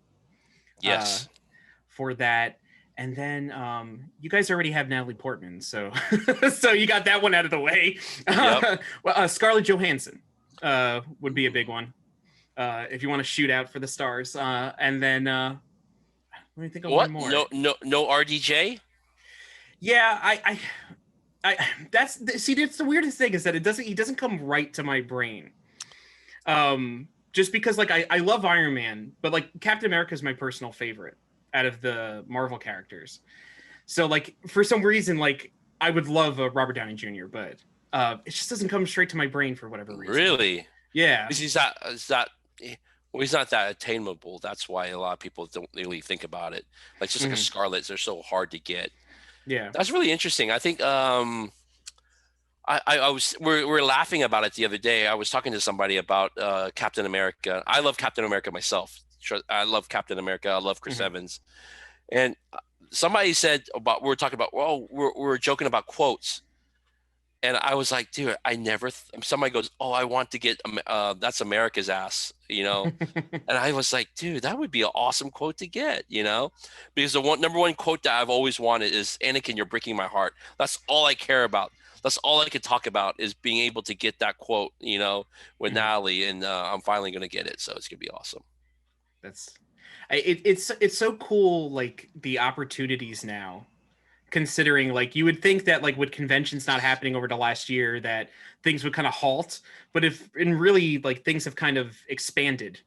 yes. for that. And then you guys already have Natalie Portman, so so you got that one out of the way. Yep. Well, Scarlett Johansson would be a big one if you want to shoot out for the stars. And then Let me think of one What? more. No RDJ? Yeah, that's the weirdest thing is that he doesn't come right to my brain. Just because like I love Iron Man, but like Captain America is my personal favorite out of the Marvel characters. So like for some reason, like I would love Robert Downey Jr., but it just doesn't come straight to my brain for whatever reason. Really? Yeah. Because well, he's not that attainable. That's why a lot of people don't really think about it. Like just like a Mhm. Scarlet, they're so hard to get. Yeah. That's really interesting. I think I was we're laughing about it the other day. I was talking to somebody about Captain America. I love Captain America myself. I love Captain America. I love Chris Mhm. Evans. And somebody said about we were talking about we're joking about quotes. And I was like, dude, I never. Somebody goes, oh, I want to get that's America's ass, you know. And I was like, dude, that would be an awesome quote to get, you know, because the number one quote that I've always wanted is Anakin, you're breaking my heart. That's all I care about. That's all I could talk about is being able to get that quote, you know, with Mhm. Natalie, and I'm finally gonna get it, so it's gonna be awesome. That's it's so cool, like the opportunities now, considering like you would think that like with conventions not happening over the last year that things would kind of halt, but if in really like things have kind of expanded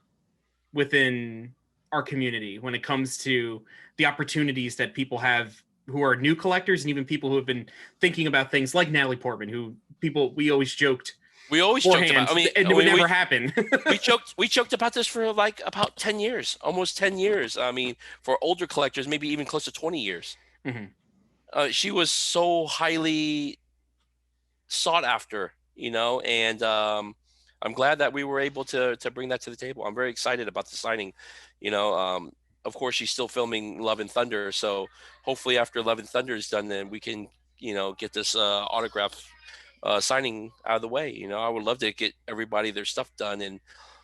within our community when it comes to the opportunities that people have who are new collectors and even people who have been thinking about things like Natalie Portman, who people we always joked We always joked about. beforehand and it would never happen. We joked about this for like about 10 years, almost 10 years. I mean, for older collectors, maybe even close to 20 years. Mhm. She was so highly sought after, you know, and I'm glad that we were able to bring that to the table. I'm very excited about the signing. You know, of course, she's still filming Love and Thunder, so hopefully after Love and Thunder is done, then we can, you know, get this autograph signing out of the way. You know, I would love to get everybody their stuff done, and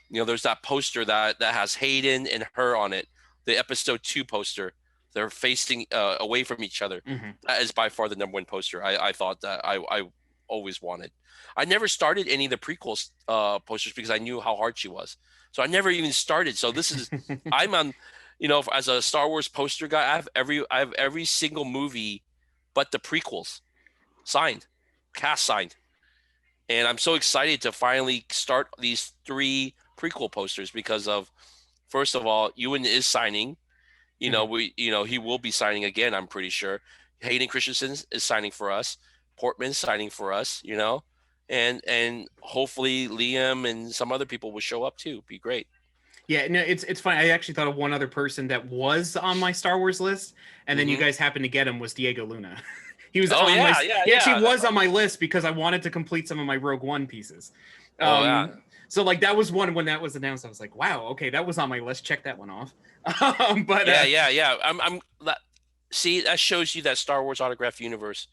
you know, there's that poster that has Hayden and her on it, the episode 2 poster. They're facing away from each other. Mhm. That is by far the number one poster. I thought that I always wanted. I never started any of the prequels posters because I knew how hard she was. So I never even started. So this is I'm on, you know, as a Star Wars poster guy, I have every single movie but the prequels signed, cast signed. And I'm so excited to finally start these 3 prequel posters because of first of all, Ewan is signing. You know, Mhm. he will be signing again, I'm pretty sure. Hayden Christensen is signing for us. Portman's signing for us, you know. And hopefully Liam and some other people will show up too. Be great. Yeah, no, it's funny. I actually thought of one other person that was on my Star Wars list, and then you Hmm. guys happened to get him was Diego Luna. He was Oh on my yeah, yeah, he actually yeah. was on my list because I wanted to complete some of my Rogue One pieces. Oh yeah. So like that was one when that was announced. I was like, wow, okay, that was on my list. Check that one off. But Yeah, yeah, yeah. See, that shows you that Star Wars autograph universe.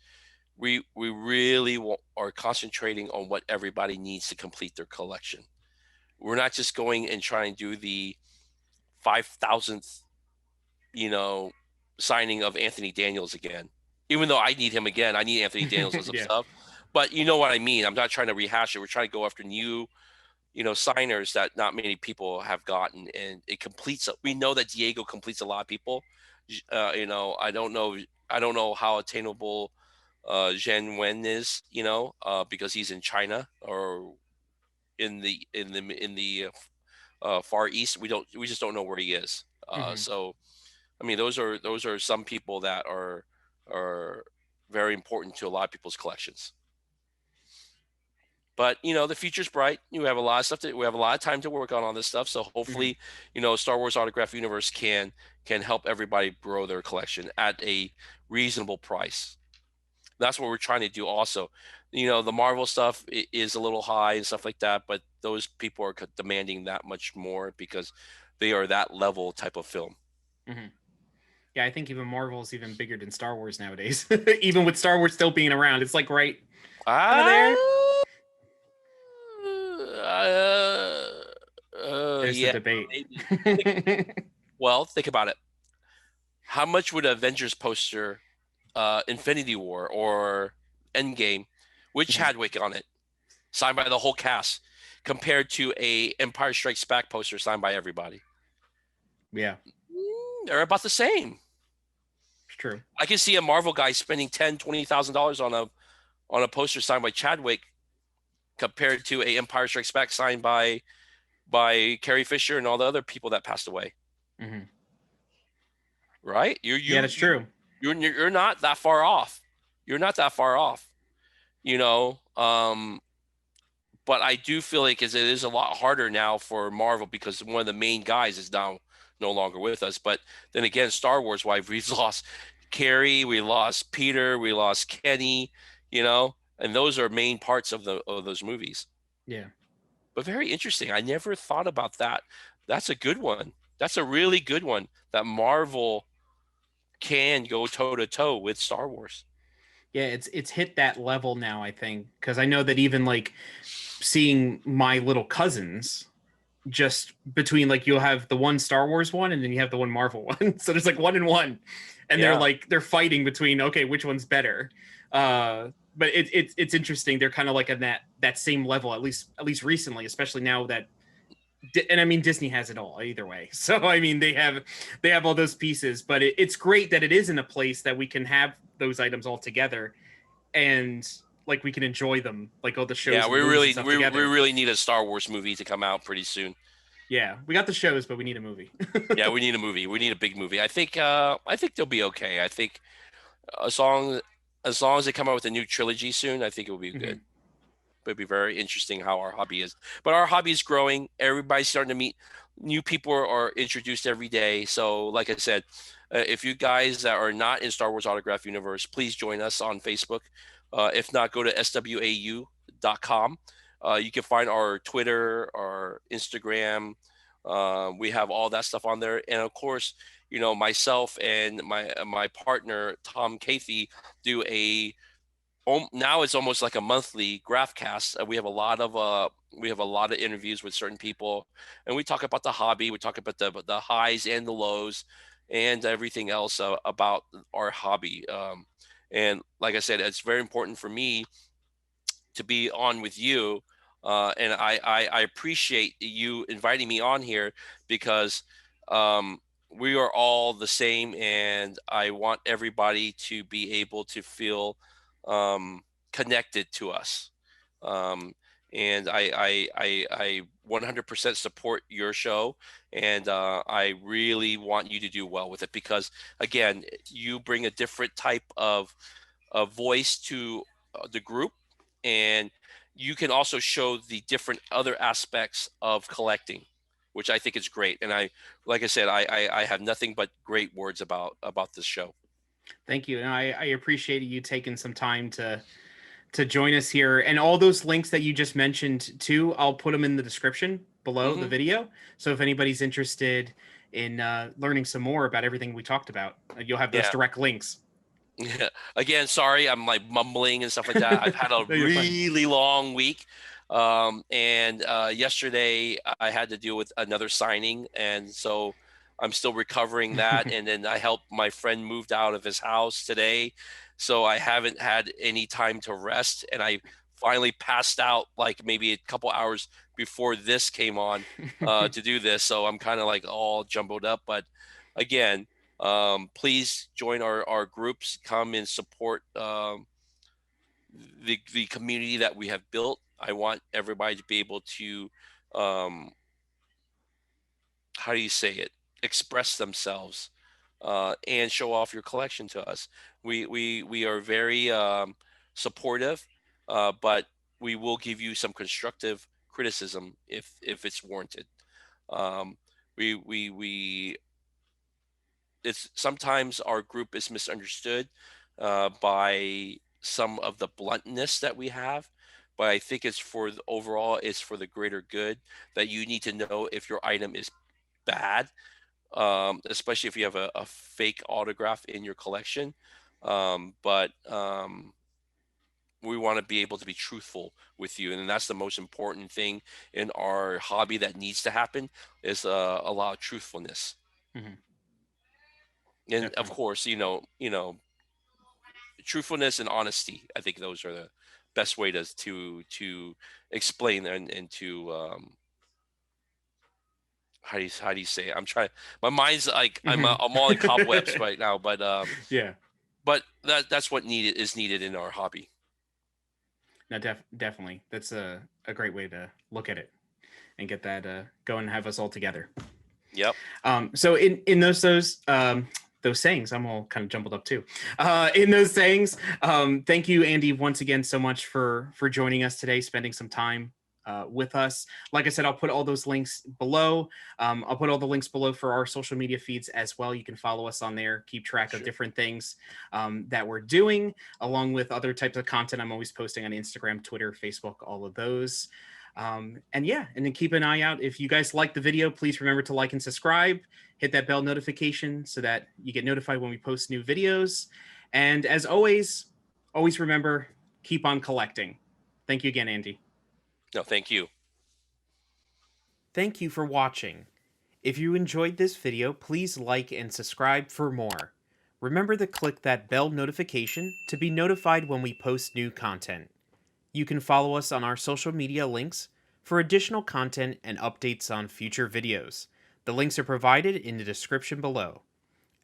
We really are concentrating on what everybody needs to complete their collection. We're not just going and trying to do the 5,000th, you know, signing of Anthony Daniels again. Even though I need him again, I need Anthony Daniels and some yeah. stuff. But you know what I mean. I'm not trying to rehash it. We're trying to go after new, you know, signers that not many people have gotten, and it completes. We know that Diego completes a lot of people. You know, I don't know how attainable Zhen Wen is. You know, because he's in China or in the Far East. We just don't know where he is. Mhm. So I mean, those are some people that are very important to a lot of people's collections. But you know, the future's bright. You have a lot of stuff. We have a lot of time to work on all this stuff. So Mhm. hopefully, you know, Star Wars Autograph Universe can help everybody grow their collection at a reasonable price. That's what we're trying to do. Also, you know, the Marvel stuff is a little high and stuff like that, but those people are demanding that much more because they are that level type of film. Mhm. Yeah, I think even Marvel is even bigger than Star Wars nowadays. Even with Star Wars still being around, it's like right kind of there. Ah, There's the yeah, debate. maybe. Well, think about it. How much would Avengers poster, Infinity War or Endgame, with Mhm. Chadwick on it, signed by the whole cast, compared to a Empire Strikes Back poster signed by everybody? Yeah. They're about the same. It's true. I can see a Marvel guy spending $10,000-$20,000 on a poster signed by Chadwick compared to a Empire Strikes Back signed by Carrie Fisher and all the other people that passed away. Mm-hmm. Right? Yeah, that's true. You're not that far off. You're not that far off. You know, but I do feel like it is a lot harder now for Marvel because one of the main guys is now no longer with us. But then again, Star Wars wise, we've lost Carrie, we lost Peter, we lost Kenny, and those are main parts of those movies. Yeah. But very interesting. I never thought about that. That's a good one. That's a really good one that Marvel can go toe to toe with Star Wars. Yeah, it's hit that level now, I think, because I know that even like seeing my little cousins, just between like you'll have the one Star Wars one and then you have the one Marvel one. So there's like one and one. And Yeah. they're fighting between, okay, which one's better. But it's interesting. They're kind of like on that same level, at least recently, especially now that, and I mean Disney has it all either way. So I mean they have all those pieces, but it's great that it is in a place that we can have those items all together, and like we can enjoy them, like all the shows. Yeah, and movies and stuff we together. really need a Star Wars movie to come out pretty soon. Yeah, we got the shows, but we need a movie. Yeah, we need a movie. We need a big movie. I think they'll be okay. I think as long as they come out with a new trilogy soon, I think it will be good. It'll be very interesting how our hobby is. But our hobby is growing. Everybody's starting to meet new people are introduced every day. So, like I said, if you guys that are not in Star Wars Autograph Universe, please join us on Facebook. If not, go to swau.com. You can find our Twitter, our Instagram. We have all that stuff on there. And of course, myself and my partner, Tom Cathy, do now it's almost like a monthly Graphcast. We have a lot of interviews with certain people, and we talk about the hobby. We talk about the highs and the lows, and everything else about our hobby. And like I said, it's very important for me to be on with you, and I appreciate you inviting me on here because we are all the same, and I want everybody to be able to feel connected to us. Um, and I 100% support your show, and I really want you to do well with it because, again, you bring a different type of voice to the group, and you can also show the different other aspects of collecting, which I think is great. And like I said, I have nothing but great words about this show. Thank you, and I appreciate you taking some time to join us here. And all those links that you just mentioned too, I'll put them in the description below the video. So if anybody's interested in learning some more about everything we taled about, you'll have those direct links. Yeah. Again, sorry, I'm like mumbling and stuff like that. I've had a No, really long week. And yesterday I had to deal with another signing. And so I'm still recovering that. And then I helped my friend moved out of his house today. So I haven't had any time to rest. And I finally passed out like maybe a couple hours before this came on to do this. So I'm kind of like all jumbled up. But again, please join our groups, come and support the community that we have built. I want everybody to be able to, how do you say it, express themselves and show off your collection to us. We are very supportive, but we will give you some constructive criticism if it's warranted. We it's sometimes our group is misunderstood by some of the bluntness that we have, but I think it's for the overall, it's for the greater good that you need to know if your item is bad, especially if you have a fake autograph in your collection. But we want to be able to be truthful with you, and that's the most important thing in our hobby that needs to happen is a lot of truthfulness. Mm-hmm. And Definitely. of course, truthfulness and honesty. I think those are the best way to explain and to how do you say it? I'm trying. My mind's like Mhm. I'm all in cobwebs right now, Yeah. but that's what needed in our hobby. No, definitely. That's a great way to look at it and get that going and have us all together. Yep. So in those sayings, I'm all kind of jumbled up too. In those sayings, thank you, Andy, once again so much for joining us today, spending some time with us. Like I said, I'll put all those links below. I'll put all the links below for our social media feeds as well. You can follow us on there, keep track of Sure. different things that we're doing, along with other types of content I'm always posting on Instagram, Twitter, Facebook, all of those. And yeah, and then keep an eye out. If you guys like the video, please remember to like and subscribe, hit that bell notification so that you get notified when we post new videos. And as always, always remember, keep on collecting. Thank you again, Andy. No, thank you. Thank you for watching. If you enjoyed this video, please like and subscribe for more. Remember to click that bell notification to be notified when we post new content. You can follow us on our social media links for additional content and updates on future videos. The links are provided in the description below.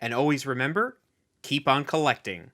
And always remember, keep on collecting.